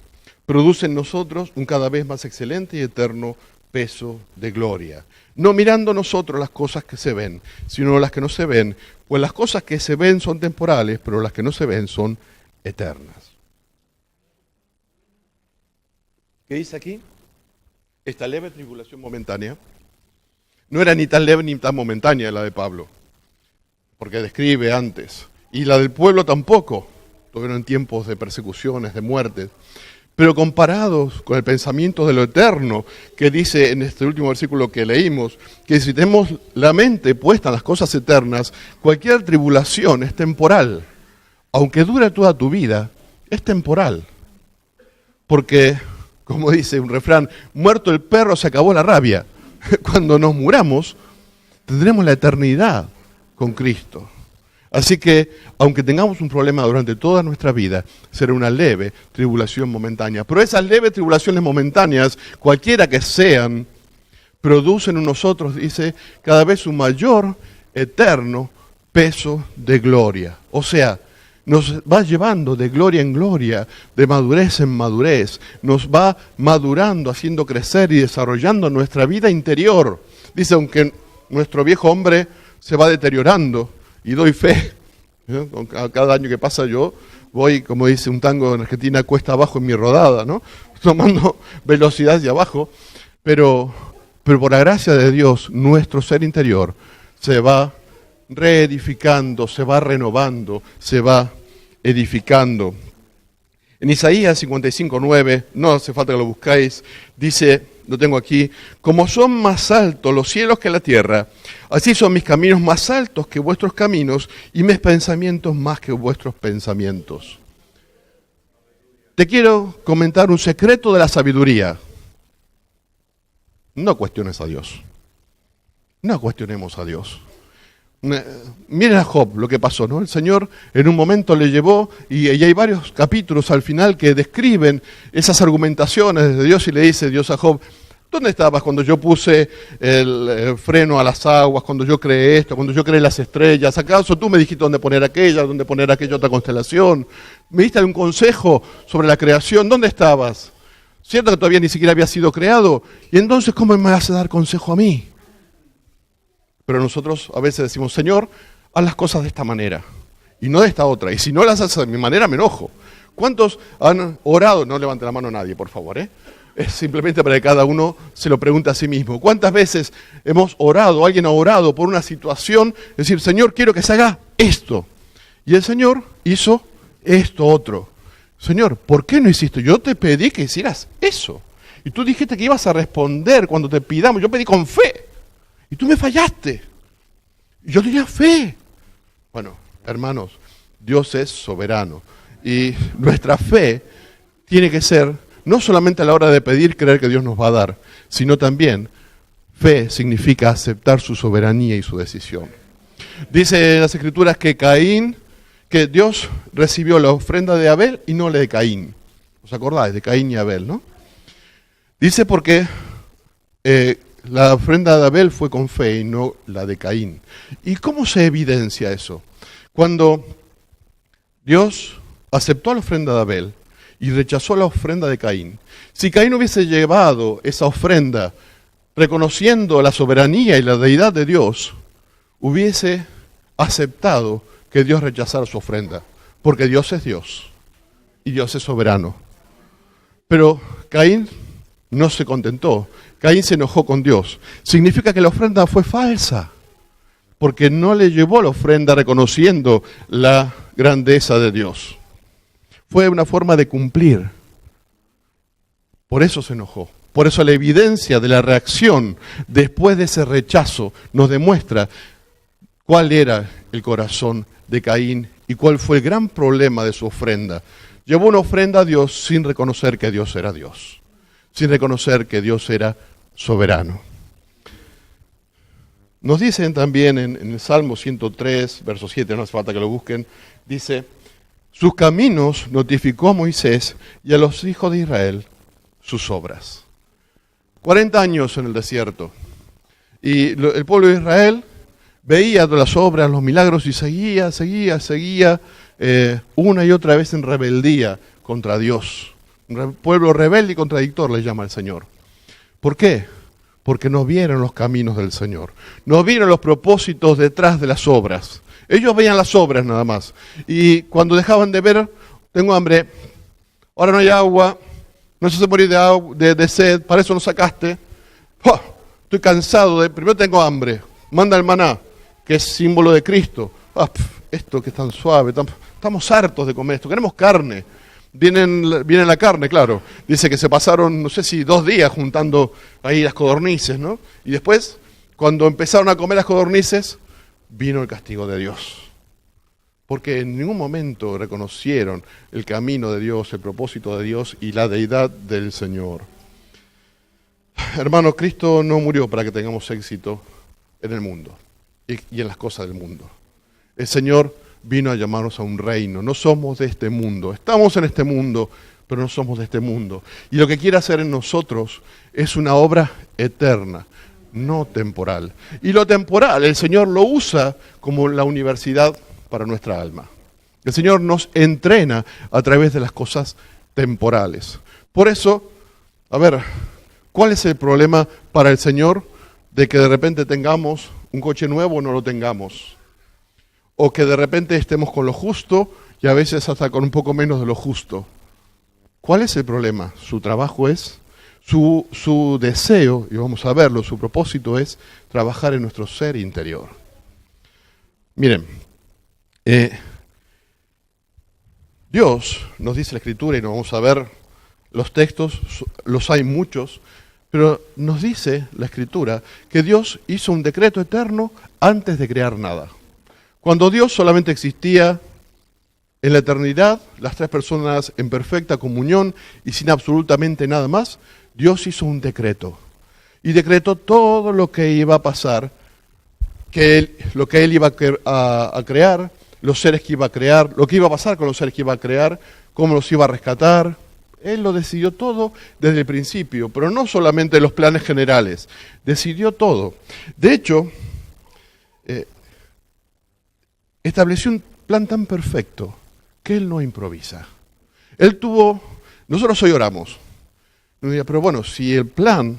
produce en nosotros un cada vez más excelente y eterno peso de gloria. No mirando nosotros las cosas que se ven, sino las que no se ven, pues las cosas que se ven son temporales, pero las que no se ven son eternas. ¿Qué dice aquí? Esta leve tribulación momentánea no era ni tan leve ni tan momentánea la de Pablo, porque describe antes, y la del pueblo tampoco, tuvieron en tiempos de persecuciones, de muertes. Pero comparados con el pensamiento de lo eterno, que dice en este último versículo que leímos, que si tenemos la mente puesta en las cosas eternas, cualquier tribulación es temporal. Aunque dure toda tu vida, es temporal. Porque, como dice un refrán, muerto el perro se acabó la rabia. Cuando nos muramos, tendremos la eternidad con Cristo. Así que, aunque tengamos un problema durante toda nuestra vida, será una leve tribulación momentánea. Pero esas leves tribulaciones momentáneas, cualquiera que sean, producen en nosotros, dice, cada vez un mayor, eterno peso de gloria. O sea, nos va llevando de gloria en gloria, de madurez en madurez. Nos va madurando, haciendo crecer y desarrollando nuestra vida interior. Dice, aunque nuestro viejo hombre se va deteriorando, y doy fe, cada año que pasa yo voy, como dice un tango en Argentina, cuesta abajo en mi rodada, ¿no? Tomando velocidad hacia abajo, pero por la gracia de Dios, nuestro ser interior se va reedificando, se va renovando, se va edificando. En Isaías 55:9, no hace falta que lo buscáis, dice, lo tengo aquí, como son más altos los cielos que la tierra, así son mis caminos más altos que vuestros caminos y mis pensamientos más que vuestros pensamientos. Te quiero comentar un secreto de la sabiduría. No cuestiones a Dios. No cuestionemos a Dios. Miren a Job lo que pasó, ¿no? El Señor en un momento le llevó, y hay varios capítulos al final que describen esas argumentaciones de Dios, y le dice Dios a Job, ¿dónde estabas cuando yo puse el freno a las aguas, cuando yo creé esto, cuando yo creé las estrellas? ¿Acaso tú me dijiste dónde poner aquella otra constelación? ¿Me diste un consejo sobre la creación? ¿Dónde estabas? ¿Cierto que todavía ni siquiera había sido creado? ¿Y entonces cómo me vas a dar consejo a mí? Pero nosotros a veces decimos, Señor, haz las cosas de esta manera y no de esta otra. Y si no las haces de mi manera, me enojo. ¿Cuántos han orado? No levante la mano nadie, por favor, Es simplemente para que cada uno se lo pregunte a sí mismo. ¿Cuántas veces hemos orado, alguien ha orado por una situación, decir, Señor, quiero que se haga esto? Y el Señor hizo esto otro. Señor, ¿por qué no hiciste? Yo te pedí que hicieras eso. Y tú dijiste que ibas a responder cuando te pidamos. Yo pedí con fe. Y tú me fallaste. Y yo tenía fe. Bueno, hermanos, Dios es soberano. Y nuestra fe tiene que ser, no solamente a la hora de pedir, creer que Dios nos va a dar, sino también, fe significa aceptar su soberanía y su decisión. Dice en las Escrituras que Dios recibió la ofrenda de Abel y no la de Caín. ¿Os acordáis? De Caín y Abel, ¿no? Dice porque la ofrenda de Abel fue con fe y no la de Caín. ¿Y cómo se evidencia eso? Cuando Dios aceptó la ofrenda de Abel y rechazó la ofrenda de Caín. Si Caín hubiese llevado esa ofrenda reconociendo la soberanía y la deidad de Dios, hubiese aceptado que Dios rechazara su ofrenda, porque Dios es Dios y Dios es soberano. Pero Caín no se contentó, Caín se enojó con Dios. Significa que la ofrenda fue falsa, porque no le llevó la ofrenda reconociendo la grandeza de Dios. Fue una forma de cumplir. Por eso se enojó. Por eso la evidencia de la reacción después de ese rechazo nos demuestra cuál era el corazón de Caín y cuál fue el gran problema de su ofrenda. Llevó una ofrenda a Dios sin reconocer que Dios era Dios, sin reconocer que Dios era soberano. Nos dicen también en el Salmo 103, verso 7, no hace falta que lo busquen, dice, sus caminos notificó a Moisés y a los hijos de Israel sus obras. 40 años en el desierto. Y el pueblo de Israel veía las obras, los milagros y seguía una y otra vez en rebeldía contra Dios. Un pueblo rebelde y contradictor le llama el Señor. ¿Por qué? Porque no vieron los caminos del Señor. No vieron los propósitos detrás de las obras. Ellos veían las obras nada más. Y cuando dejaban de ver, tengo hambre, ahora no hay agua, no se hace morir de sed, para eso nos sacaste. ¡Oh! Estoy cansado, primero tengo hambre, manda el maná, que es símbolo de Cristo. Esto que es tan suave, estamos hartos de comer esto, queremos carne. Viene la carne, claro. Dice que se pasaron, no sé si 2 días juntando ahí las codornices, ¿no? Y después, cuando empezaron a comer las codornices, vino el castigo de Dios. Porque en ningún momento reconocieron el camino de Dios, el propósito de Dios y la deidad del Señor. Hermanos, Cristo no murió para que tengamos éxito en el mundo y en las cosas del mundo. El Señor vino a llamarnos a un reino. No somos de este mundo. Estamos en este mundo, pero no somos de este mundo. Y lo que quiere hacer en nosotros es una obra eterna, no temporal. Y lo temporal, el Señor lo usa como la universidad para nuestra alma. El Señor nos entrena a través de las cosas temporales. Por eso, ¿cuál es el problema para el Señor de que de repente tengamos un coche nuevo o no lo tengamos? O que de repente estemos con lo justo y a veces hasta con un poco menos de lo justo. ¿Cuál es el problema? Su trabajo es, su deseo, y vamos a verlo, su propósito es trabajar en nuestro ser interior. Miren, Dios nos dice la Escritura, y nos vamos a ver los textos, los hay muchos, pero nos dice la Escritura que Dios hizo un decreto eterno antes de crear nada. Cuando Dios solamente existía en la eternidad, las 3 personas en perfecta comunión y sin absolutamente nada más, Dios hizo un decreto. Y decretó todo lo que iba a pasar, lo que Él iba a crear, los seres que iba a crear, lo que iba a pasar con los seres que iba a crear, cómo los iba a rescatar. Él lo decidió todo desde el principio, pero no solamente los planes generales, decidió todo. De hecho, estableció un plan tan perfecto que Él no improvisa. Nosotros hoy oramos, pero bueno, si el plan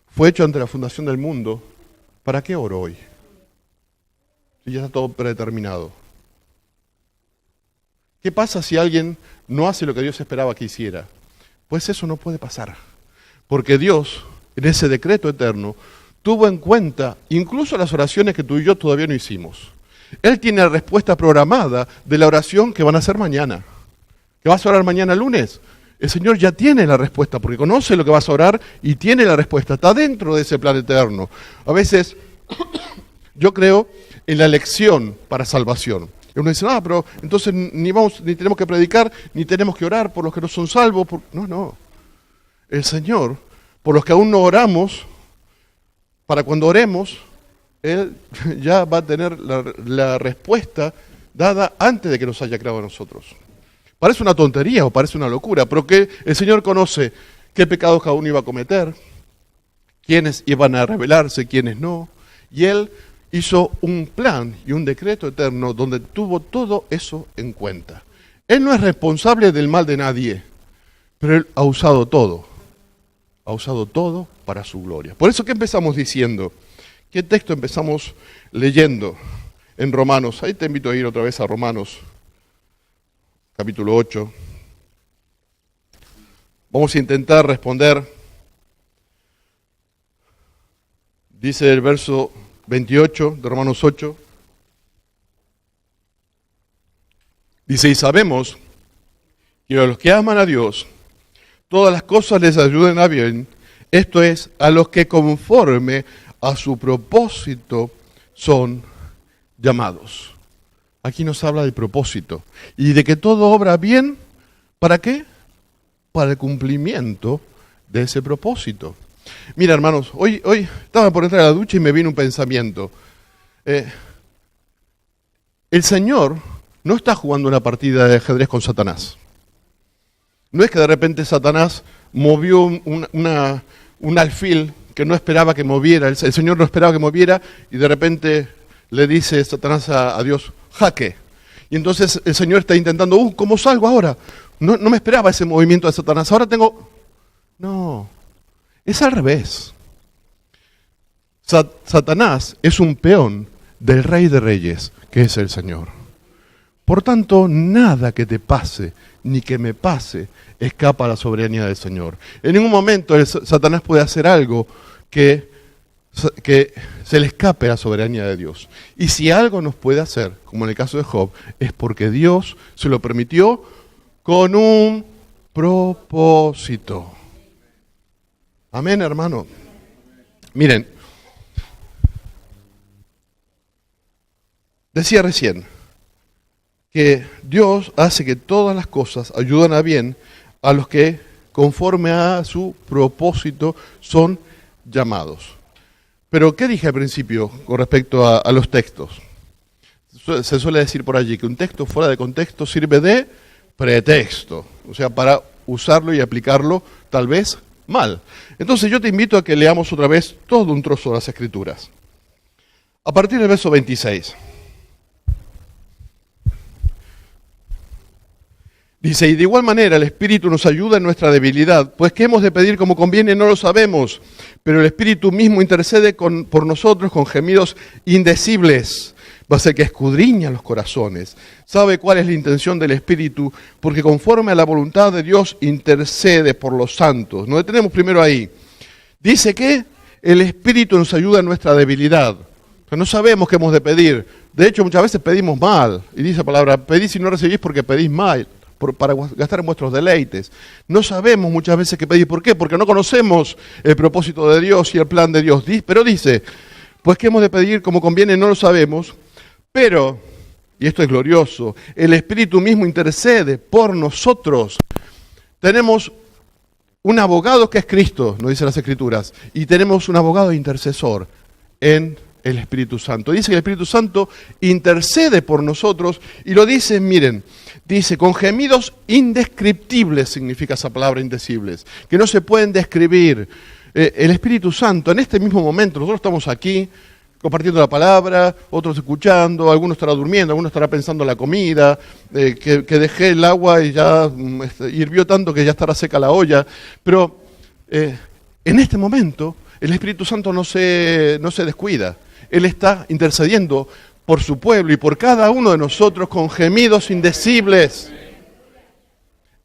fue hecho ante la fundación del mundo, ¿para qué oro hoy? Si ya está todo predeterminado. ¿Qué pasa si alguien no hace lo que Dios esperaba que hiciera? Pues eso no puede pasar, porque Dios, en ese decreto eterno, tuvo en cuenta incluso las oraciones que tú y yo todavía no hicimos. Él tiene la respuesta programada de la oración que van a hacer mañana. ¿Que vas a orar mañana lunes? El Señor ya tiene la respuesta, porque conoce lo que vas a orar y tiene la respuesta. Está dentro de ese plan eterno. A veces yo creo en la elección para salvación. Y uno dice, pero entonces ni tenemos que predicar, ni tenemos que orar por los que no son salvos. No. El Señor, por los que aún no oramos, para cuando oremos, Él ya va a tener la respuesta dada antes de que nos haya creado a nosotros. Parece una tontería o parece una locura, pero que el Señor conoce qué pecados cada uno iba a cometer, quiénes iban a rebelarse, quiénes no, y Él hizo un plan y un decreto eterno donde tuvo todo eso en cuenta. Él no es responsable del mal de nadie, pero Él ha usado todo para su gloria. Por eso, ¿qué empezamos diciendo? ¿Qué texto empezamos leyendo en Romanos? Ahí te invito a ir otra vez a Romanos, capítulo 8. Vamos a intentar responder. Dice el verso 28 de Romanos 8. Dice, y sabemos que a los que aman a Dios, todas las cosas les ayudan a bien, esto es, a los que conforme a su propósito son llamados. Aquí nos habla del propósito y de que todo obra bien, ¿para qué? Para el cumplimiento de ese propósito. Mira, hermanos, hoy estaba por entrar a la ducha y me vino un pensamiento. El Señor no está jugando una partida de ajedrez con Satanás. No es que de repente Satanás movió un alfil que no esperaba que moviera, el Señor no esperaba que moviera, y de repente le dice Satanás a Dios, jaque. Y entonces el Señor está intentando, ¿cómo salgo ahora? No me esperaba ese movimiento de Satanás, ahora tengo... No, es al revés. Satanás es un peón del Rey de Reyes, que es el Señor. Por tanto, nada que te pase, ni que me pase, escapa a la soberanía del Señor. En ningún momento Satanás puede hacer algo que se le escape a la soberanía de Dios. Y si algo nos puede hacer, como en el caso de Job, es porque Dios se lo permitió con un propósito. Amén, hermano. Miren, decía recién que Dios hace que todas las cosas ayudan a bien a los que, conforme a su propósito, son llamados. Pero, ¿qué dije al principio con respecto a los textos? Se suele decir por allí que un texto fuera de contexto sirve de pretexto, o sea, para usarlo y aplicarlo tal vez mal. Entonces yo te invito a que leamos otra vez todo un trozo de las Escrituras. A partir del verso 26. Dice, y de igual manera el Espíritu nos ayuda en nuestra debilidad, pues que hemos de pedir como conviene no lo sabemos, pero el Espíritu mismo intercede por nosotros con gemidos indecibles. Va a ser que escudriña los corazones, sabe cuál es la intención del Espíritu, porque conforme a la voluntad de Dios intercede por los santos. Nos detenemos primero ahí. Dice que el Espíritu nos ayuda en nuestra debilidad. O sea, no sabemos qué hemos de pedir. De hecho, muchas veces pedimos mal. Y dice la palabra, pedís y no recibís porque pedís mal, para gastar en vuestros deleites. No sabemos muchas veces qué pedir. ¿Por qué? Porque no conocemos el propósito de Dios y el plan de Dios. Pero dice, pues qué hemos de pedir como conviene no lo sabemos, pero, y esto es glorioso, el Espíritu mismo intercede por nosotros. Tenemos un abogado que es Cristo, nos dicen las Escrituras, y tenemos un abogado intercesor en el Espíritu Santo. Dice que el Espíritu Santo intercede por nosotros, y lo dice, miren, dice, con gemidos indescriptibles, significa esa palabra indecibles, que no se pueden describir. El Espíritu Santo, en este mismo momento, nosotros estamos aquí, compartiendo la palabra, otros escuchando, algunos estará durmiendo, algunos estará pensando en la comida, que dejé el agua y ya hirvió tanto que ya estará seca la olla. Pero en este momento el Espíritu Santo no se descuida. Él está intercediendo por su pueblo y por cada uno de nosotros con gemidos indecibles.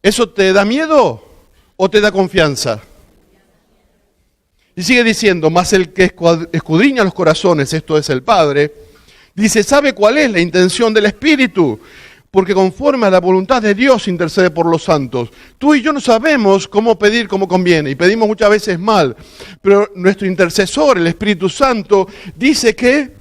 ¿Eso te da miedo o te da confianza? Y sigue diciendo, más el que escudriña los corazones, esto es el Padre, dice, ¿sabe cuál es la intención del Espíritu? porque conforme a la voluntad de Dios intercede por los santos. Tú y yo no sabemos cómo pedir como conviene, y pedimos muchas veces mal, pero nuestro intercesor, el Espíritu Santo, dice que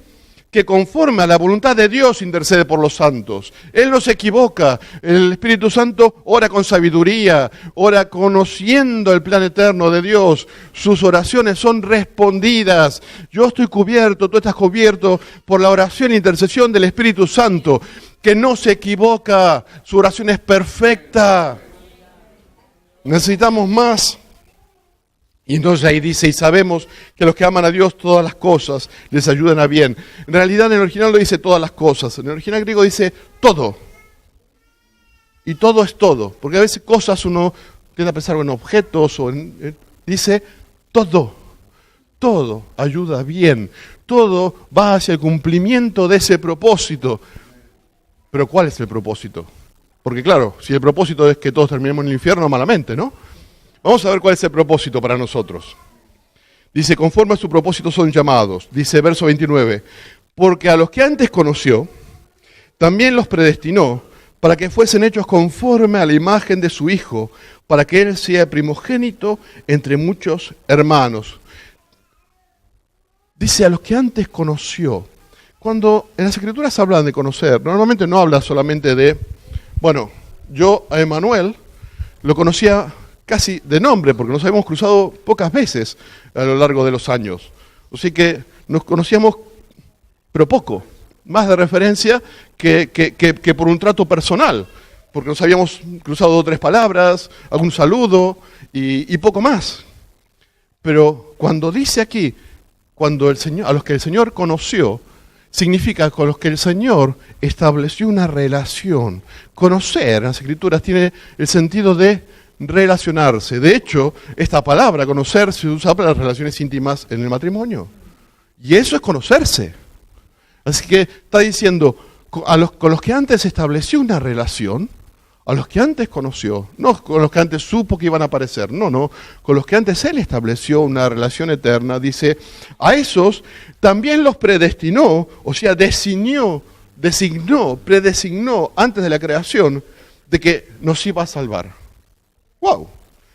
conforme a la voluntad de Dios intercede por los santos. Él no se equivoca. El Espíritu Santo ora con sabiduría, ora conociendo el plan eterno de Dios. Sus oraciones son respondidas. Yo estoy cubierto, tú estás cubierto por la oración e intercesión del Espíritu Santo, que no se equivoca. Su oración es perfecta. Necesitamos más. Y entonces ahí dice, y sabemos que los que aman a Dios todas las cosas les ayudan a bien. En realidad en el original no dice todas las cosas, en el original griego dice todo. Y todo es todo, porque a veces cosas uno tiende a pensar en objetos, dice todo. Todo ayuda bien, todo va hacia el cumplimiento de ese propósito. Pero ¿cuál es el propósito? Porque claro, si el propósito es que todos terminemos en el infierno, malamente, ¿no? Vamos a ver cuál es el propósito para nosotros. Dice, conforme a su propósito son llamados. Dice, verso 29, porque a los que antes conoció, también los predestinó para que fuesen hechos conforme a la imagen de su Hijo, para que Él sea primogénito entre muchos hermanos. Dice, a los que antes conoció. Cuando en las Escrituras hablan de conocer, normalmente no habla solamente de, bueno, yo a Emanuel lo conocía casi de nombre, porque nos habíamos cruzado pocas veces a lo largo de los años. Así que nos conocíamos, pero poco, más de referencia que por un trato personal, porque nos habíamos cruzado 2 o 3 palabras, algún saludo y poco más. Pero cuando dice aquí, cuando el Señor, a los que el Señor conoció, significa con los que el Señor estableció una relación. Conocer en las Escrituras tiene el sentido de relacionarse. De hecho, esta palabra, conocer, se usa para las relaciones íntimas en el matrimonio. Y eso es conocerse. Así que está diciendo, con los que antes estableció una relación, a los que antes conoció, no con los que antes supo que iban a aparecer, no, con los que antes Él estableció una relación eterna, dice, a esos también los predestinó, o sea, predesignó antes de la creación de que nos iba a salvar. ¡Wow!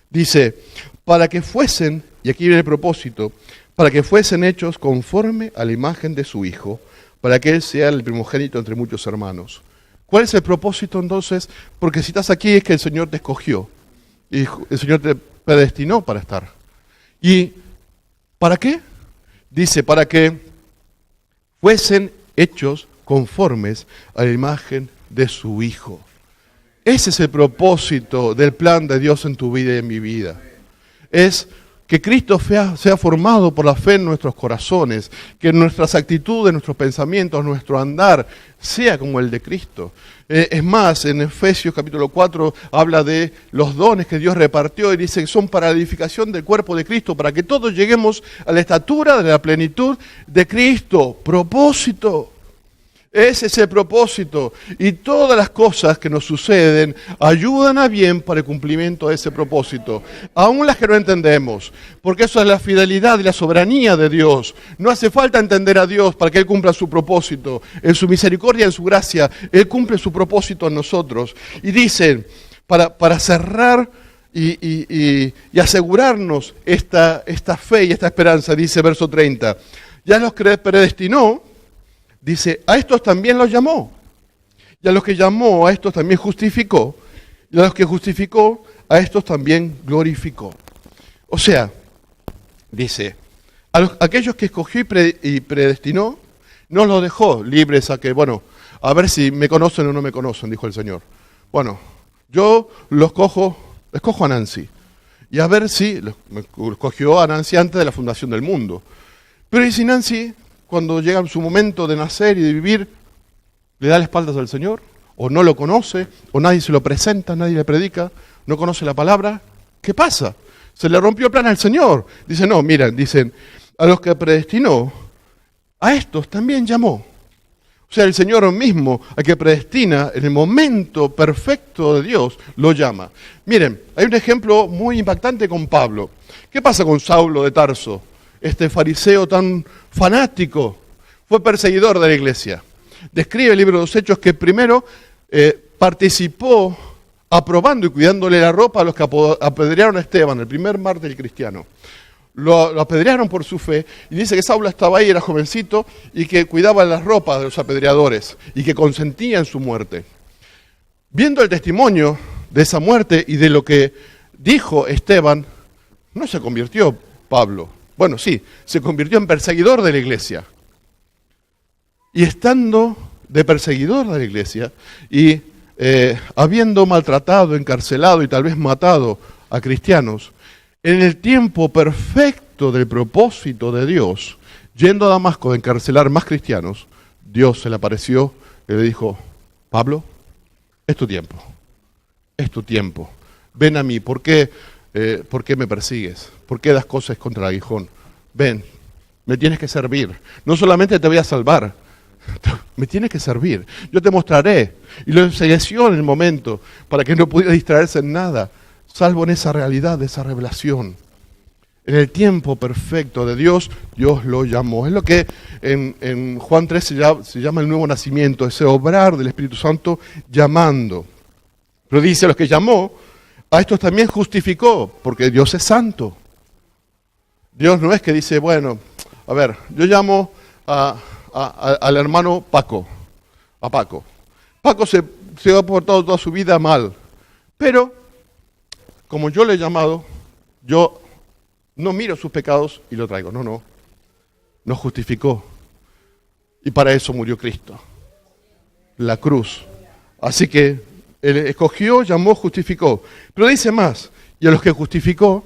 Dice, para que fuesen, y aquí viene el propósito, para que fuesen hechos conforme a la imagen de su Hijo, para que Él sea el primogénito entre muchos hermanos. ¿Cuál es el propósito entonces? Porque si estás aquí es que el Señor te escogió, y el Señor te predestinó para estar. ¿Y para qué? Dice, para que fuesen hechos conformes a la imagen de su Hijo. Ese es el propósito del plan de Dios en tu vida y en mi vida. Es que Cristo sea formado por la fe en nuestros corazones, que nuestras actitudes, nuestros pensamientos, nuestro andar sea como el de Cristo. Es más, en Efesios capítulo 4 habla de los dones que Dios repartió y dice que son para la edificación del cuerpo de Cristo, para que todos lleguemos a la estatura de la plenitud de Cristo. Propósito. Ese es el propósito. Y todas las cosas que nos suceden ayudan a bien para el cumplimiento de ese propósito. Aún las que no entendemos. Porque eso es la fidelidad y la soberanía de Dios. No hace falta entender a Dios para que Él cumpla su propósito. En su misericordia, en su gracia, Él cumple su propósito en nosotros. Y dicen, para cerrar y asegurarnos esta fe y esta esperanza, dice verso 30. Ya los que predestinó, dice, a estos también los llamó. Y a los que llamó, a estos también justificó. Y a los que justificó, a estos también glorificó. O sea, dice, aquellos que escogió y predestinó, no los dejó libres a que, a ver si me conocen o no me conocen, dijo el Señor. Bueno, yo escojo a Nancy. Y a ver si, escogió a Nancy antes de la fundación del mundo. Pero ¿y si Nancy, cuando llega su momento de nacer y de vivir, le da las espaldas al Señor? ¿O no lo conoce? ¿O nadie se lo presenta, nadie le predica? ¿No conoce la palabra? ¿Qué pasa? Se le rompió el plan al Señor. Dicen, dicen, a los que predestinó, a estos también llamó. O sea, el Señor mismo, al que predestina en el momento perfecto de Dios, lo llama. Miren, hay un ejemplo muy impactante con Pablo. ¿Qué pasa con Saulo de Tarso? Este fariseo tan fanático, fue perseguidor de la iglesia. Describe el libro de los Hechos que primero participó aprobando y cuidándole la ropa a los que apedrearon a Esteban, el primer mártir cristiano. Lo apedrearon por su fe y dice que Saulo estaba ahí, era jovencito, y que cuidaba las ropas de los apedreadores y que consentía en su muerte. Viendo el testimonio de esa muerte y de lo que dijo Esteban, no se convirtió Pablo. Bueno, sí, se convirtió en perseguidor de la iglesia. Y estando de perseguidor de la iglesia y habiendo maltratado, encarcelado y tal vez matado a cristianos, en el tiempo perfecto del propósito de Dios, yendo a Damasco a encarcelar más cristianos, Dios se le apareció y le dijo: Pablo, es tu tiempo, ven a mí. ¿Por qué me persigues? ¿Por qué das cosas contra el aguijón? Ven, me tienes que servir. No solamente te voy a salvar, me tienes que servir. Yo te mostraré. Y lo enseñó en el momento para que no pudiera distraerse en nada, salvo en esa realidad, de esa revelación. En el tiempo perfecto de Dios, Dios lo llamó. Es lo que en Juan 3 se llama el nuevo nacimiento, ese obrar del Espíritu Santo llamando. Pero dice, a los que llamó, a estos también justificó, porque Dios es santo. Dios no es que dice, bueno, a ver, yo llamo al hermano Paco, a Paco. Paco se ha portado toda su vida mal, pero como yo le he llamado, yo no miro sus pecados y lo traigo. No, nos justificó. Y para eso murió Cristo, la cruz. Así que Él escogió, llamó, justificó. Pero dice más, y a los que justificó,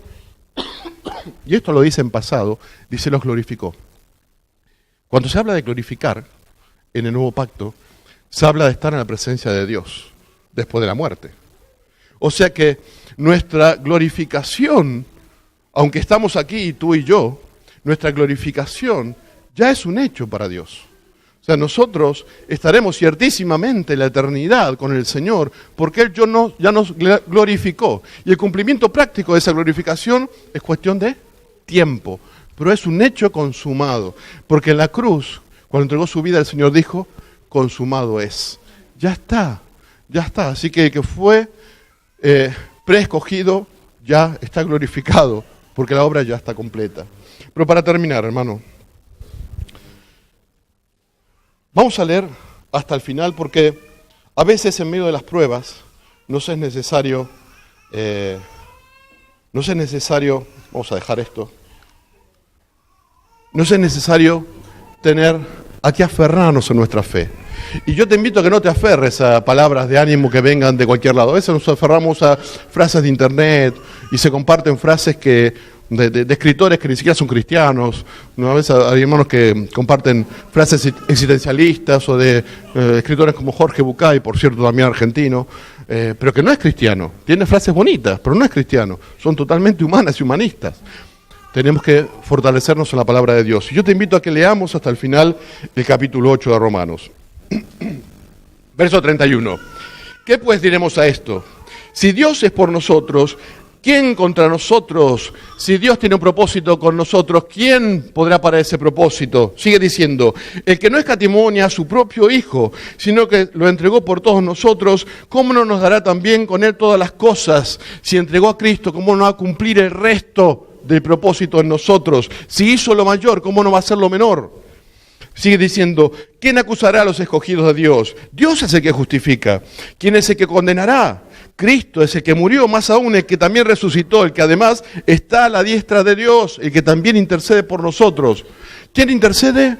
y esto lo dice en pasado, dice los glorificó. Cuando se habla de glorificar en el nuevo pacto, se habla de estar en la presencia de Dios después de la muerte. O sea que nuestra glorificación, aunque estamos aquí tú y yo, nuestra glorificación ya es un hecho para Dios. O sea, nosotros estaremos ciertísimamente en la eternidad con el Señor, porque Él ya nos glorificó. Y el cumplimiento práctico de esa glorificación es cuestión de tiempo, pero es un hecho consumado. Porque en la cruz, cuando entregó su vida, el Señor dijo, consumado es. Ya está. Así que el que fue preescogido ya está glorificado, porque la obra ya está completa. Pero para terminar, hermano, vamos a leer hasta el final, porque a veces en medio de las pruebas nos es necesario, vamos a dejar esto, nos es necesario tener a qué aferrarnos en nuestra fe. Y yo te invito a que no te aferres a palabras de ánimo que vengan de cualquier lado. A veces nos aferramos a frases de internet y se comparten frases de escritores que ni siquiera son cristianos. A veces hay hermanos que comparten frases existencialistas o de escritores como Jorge Bucay, por cierto también argentino, pero que no es cristiano. Tiene frases bonitas, pero no es cristiano. Son totalmente humanas y humanistas. Tenemos que fortalecernos en la palabra de Dios. Y yo te invito a que leamos hasta el final el capítulo 8 de Romanos. Verso 31. ¿Qué pues diremos a esto? Si Dios es por nosotros, ¿quién contra nosotros? Si Dios tiene un propósito con nosotros, ¿quién podrá para ese propósito? Sigue diciendo, el que no escatimó ni a su propio Hijo, sino que lo entregó por todos nosotros, ¿cómo no nos dará también con Él todas las cosas? Si entregó a Cristo, ¿cómo no va a cumplir el resto del propósito en nosotros? Si hizo lo mayor, ¿cómo no va a hacer lo menor? Sigue diciendo, ¿quién acusará a los escogidos de Dios? Dios es el que justifica. ¿Quién es el que condenará? Cristo es el que murió, más aún el que también resucitó, el que además está a la diestra de Dios, el que también intercede por nosotros. ¿Quién intercede?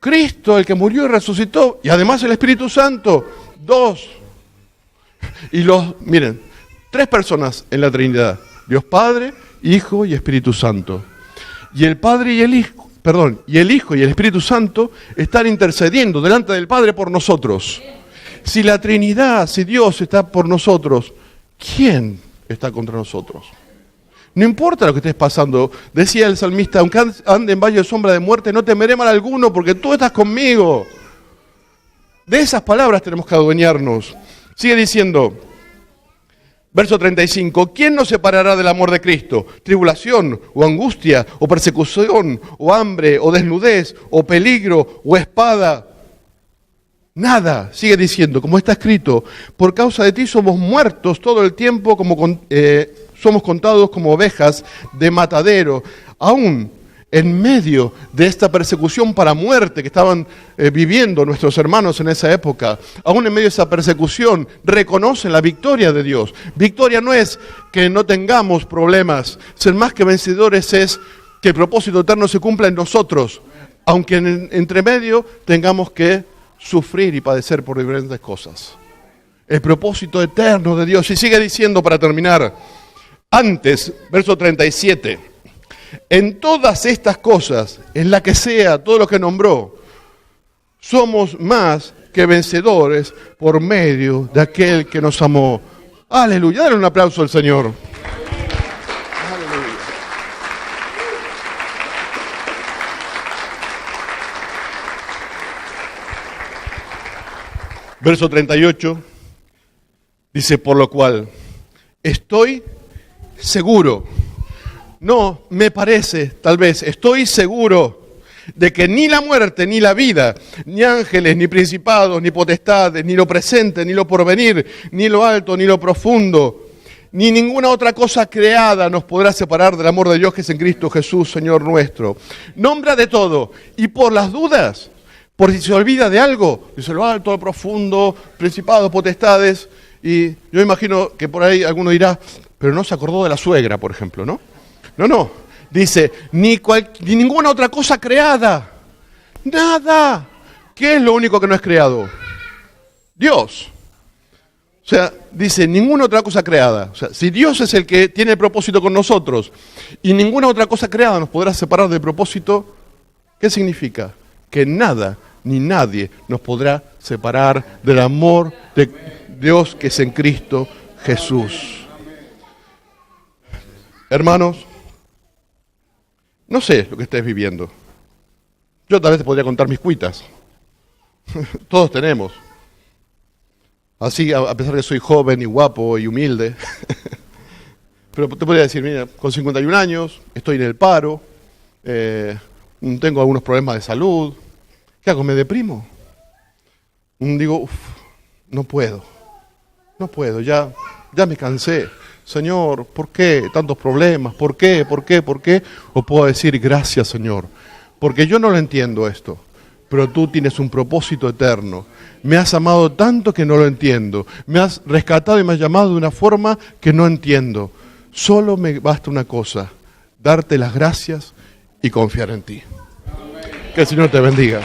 Cristo, el que murió y resucitó, y además el Espíritu Santo. 2. Y miren, 3 personas en la Trinidad. Dios Padre, Hijo y Espíritu Santo. Y el Padre y el Hijo, y el Hijo y el Espíritu Santo están intercediendo delante del Padre por nosotros. Si la Trinidad, si Dios está por nosotros, ¿quién está contra nosotros? No importa lo que estés pasando, decía el salmista, aunque ande en valle de sombra de muerte, no temeré mal alguno, porque tú estás conmigo. De esas palabras tenemos que adueñarnos. Sigue diciendo, verso 35, ¿quién nos separará del amor de Cristo? ¿Tribulación, o angustia, o persecución, o hambre, o desnudez, o peligro, o espada? Nada, sigue diciendo, como está escrito, por causa de ti somos muertos todo el tiempo, somos contados como ovejas de matadero. Aún en medio de esta persecución para muerte que estaban viviendo nuestros hermanos en esa época, aún en medio de esa persecución, reconocen la victoria de Dios. Victoria no es que no tengamos problemas, ser más que vencedores es que el propósito eterno se cumpla en nosotros, aunque entre medio tengamos que sufrir y padecer por diferentes cosas. El propósito eterno de Dios. Y sigue diciendo para terminar, antes, verso 37, en todas estas cosas, en la que sea, todo lo que nombró, somos más que vencedores por medio de aquel que nos amó. Aleluya, dale un aplauso al Señor. Verso 38, dice, por lo cual estoy seguro, no me parece, tal vez, estoy seguro de que ni la muerte, ni la vida, ni ángeles, ni principados, ni potestades, ni lo presente, ni lo porvenir, ni lo alto, ni lo profundo, ni ninguna otra cosa creada nos podrá separar del amor de Dios que es en Cristo Jesús, Señor nuestro. Nombra de todo, y por las dudas, por si se olvida de algo, dice lo alto, lo profundo, principados, potestades, y yo imagino que por ahí alguno dirá, pero no se acordó de la suegra, por ejemplo, ¿no? No, dice, ni ninguna otra cosa creada, nada. ¿Qué es lo único que no es creado? Dios. O sea, dice, ninguna otra cosa creada. O sea, si Dios es el que tiene el propósito con nosotros, y ninguna otra cosa creada nos podrá separar del propósito, ¿qué significa? Que nada ni nadie nos podrá separar del amor de Dios que es en Cristo Jesús. Hermanos, no sé lo que estés viviendo. Yo tal vez te podría contar mis cuitas. Todos tenemos. Así, a pesar de que soy joven y guapo y humilde. Pero te podría decir, mira, con 51 años, estoy en el paro, tengo algunos problemas de salud. ¿Qué hago? ¿Me deprimo? Digo, no puedo, ya me cansé. Señor, ¿por qué tantos problemas? ¿Por qué? O puedo decir, gracias Señor, porque yo no lo entiendo esto, pero tú tienes un propósito eterno. Me has amado tanto que no lo entiendo. Me has rescatado y me has llamado de una forma que no entiendo. Solo me basta una cosa, darte las gracias y confiar en ti. Que el Señor te bendiga.